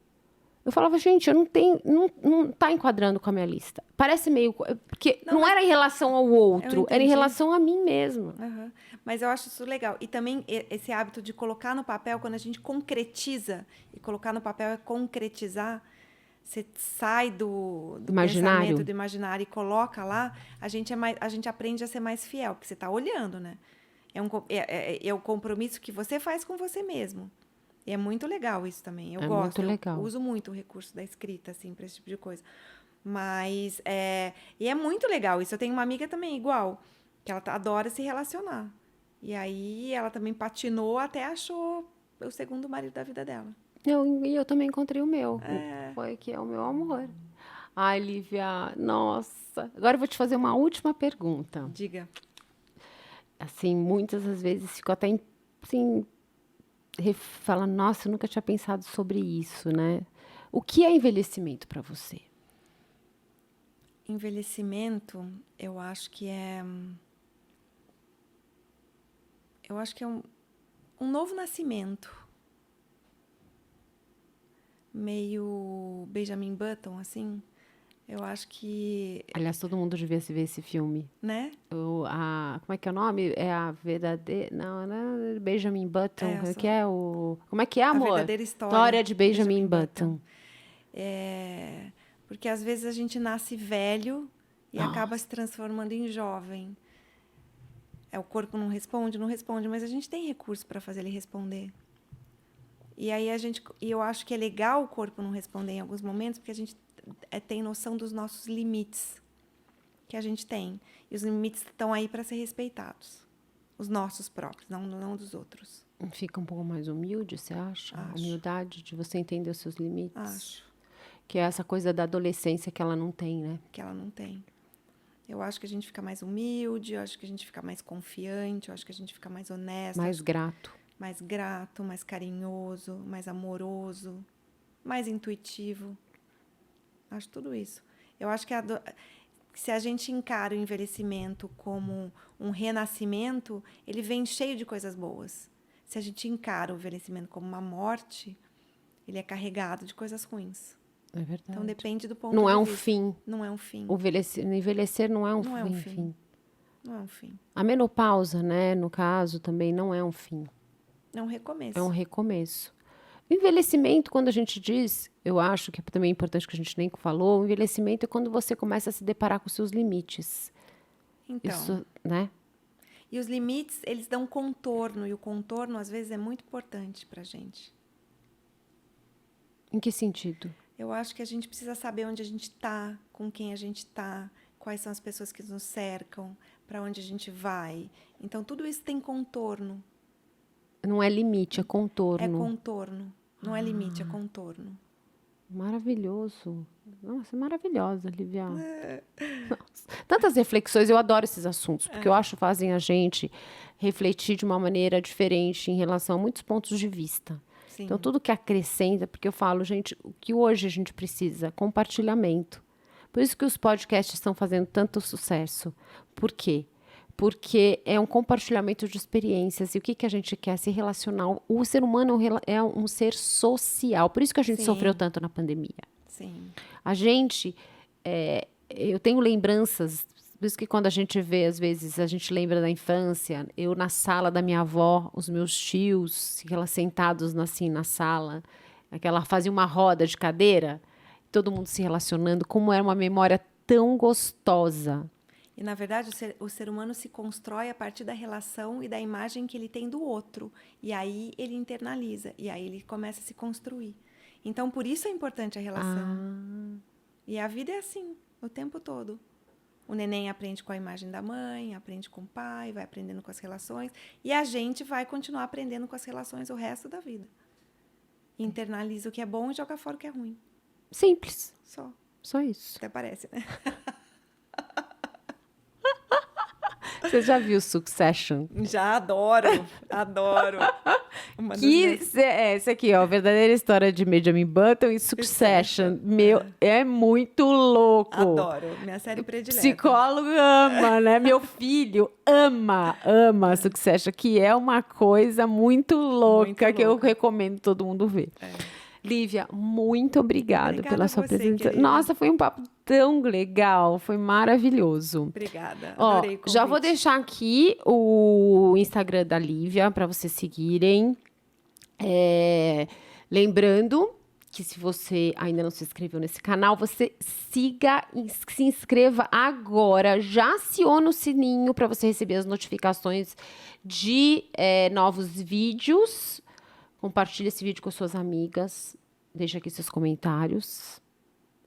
Eu falava, gente, eu não tenho, não tá enquadrando com a minha lista. Parece meio, porque não era em relação ao outro, era em entendi. relação a mim mesma. Aham. Mas eu acho isso legal. E também esse hábito de colocar no papel, quando a gente concretiza, e colocar no papel é concretizar, você sai do Imaginário. pensamento, do imaginário e coloca lá, a gente aprende a ser mais fiel, porque você está olhando, né? É o compromisso que você faz com você mesmo. E é muito legal isso também. Eu gosto. Muito legal. Eu uso muito o recurso da escrita, assim, para esse tipo de coisa. Mas, e é muito legal isso. Eu tenho uma amiga também igual, que ela adora se relacionar. E aí, ela também patinou até achou o segundo marido da vida dela. E eu também encontrei o meu. Foi que é o meu amor. Ai, Lívia, nossa. Agora eu vou te fazer uma última pergunta. Diga. Assim, muitas das vezes fico até, assim, falando, nossa, eu nunca tinha pensado sobre isso, né? O que é envelhecimento para você? Envelhecimento, eu acho que é um novo nascimento. Meio Benjamin Button, assim. Eu acho que... Aliás, todo mundo devia se ver esse filme. Né? Como é que é o nome? É a verdadeira... Não é Benjamin Button. Como é que é, amor? A verdadeira história. História de Benjamin Button. Porque às vezes a gente nasce velho e acaba se transformando em jovem. O corpo não responde, mas a gente tem recurso para fazer ele responder. E aí eu acho que é legal o corpo não responder em alguns momentos, porque a gente tem noção dos nossos limites que a gente tem. E os limites estão aí para ser respeitados. Os nossos próprios, não dos outros. Fica um pouco mais humilde, você acha? Acho. A humildade de você entender os seus limites? Acho. Que é essa coisa da adolescência que ela não tem, né? Que ela não tem. Eu acho que a gente fica mais humilde, eu acho que a gente fica mais confiante, eu acho que a gente fica mais honesto. Mais grato. Mais grato, mais carinhoso, mais amoroso, mais intuitivo. Acho tudo isso. Eu acho que se a gente encara o envelhecimento como um renascimento, ele vem cheio de coisas boas. Se a gente encara o envelhecimento como uma morte, ele é carregado de coisas ruins. É verdade. Então, depende do ponto não de é um vista. fim. Não é um fim. Envelhecer não é um Não fim. é um fim. Não é um fim. A menopausa, né, no caso, também não é um fim. É um recomeço. É um recomeço. O envelhecimento, quando a gente diz, eu acho que é também importante que a gente nem falou, o envelhecimento é quando você começa a se deparar com seus limites. Então, isso, né? E os limites, eles dão contorno, e o contorno, às vezes, é muito importante para a gente. Em que sentido? Eu acho que a gente precisa saber onde a gente está, com quem a gente está, quais são as pessoas que nos cercam, para onde a gente vai. Então, tudo isso tem contorno. Não é limite, é contorno. É contorno. Não é limite, é contorno. Maravilhoso. Nossa, é maravilhosa, Lívia. Tantas reflexões, eu adoro esses assuntos, porque eu acho que fazem a gente refletir de uma maneira diferente em relação a muitos pontos de vista. Sim. Então, tudo que acrescenta, porque eu falo, gente, o que hoje a gente precisa? Compartilhamento. Por isso que os podcasts estão fazendo tanto sucesso. Por quê? Porque é um compartilhamento de experiências. E o que a gente quer? Se relacionar. O ser humano é um ser social. Por isso que a gente sofreu tanto na pandemia. Sim. A gente... eu tenho lembranças... Por isso que quando a gente vê, às vezes, a gente lembra da infância. Eu na sala da minha avó, os meus tios, sentados assim na sala. Ela fazia uma roda de cadeira. Todo mundo se relacionando. Como era uma memória tão gostosa. E, na verdade, o ser humano se constrói a partir da relação e da imagem que ele tem do outro. E aí ele internaliza. E aí ele começa a se construir. Então, por isso é importante a relação. E a vida é assim, o tempo todo. O neném aprende com a imagem da mãe, aprende com o pai, vai aprendendo com as relações. E a gente vai continuar aprendendo com as relações o resto da vida. Internaliza o que é bom e joga fora o que é ruim. Simples. Só isso. Até parece, né? Você já viu Succession? Já adoro, adoro. Esse aqui, ó, a verdadeira história de Benjamin Button e Succession. Meu, é muito louco. Adoro, minha série predileta. Psicólogo ama, né? Meu filho ama Succession, que é uma coisa muito louca que eu recomendo todo mundo ver. Lívia, muito obrigada pela sua presença. Querida. Nossa, foi um papo tão legal, foi maravilhoso. Obrigada, adorei o convite. Já vou deixar aqui o Instagram da Lívia para vocês seguirem. Lembrando que se você ainda não se inscreveu nesse canal, você se inscreva agora, já aciona o sininho para você receber as notificações de novos vídeos. Compartilhe esse vídeo com suas amigas, deixa aqui seus comentários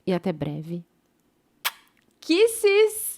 e até breve. Kisses!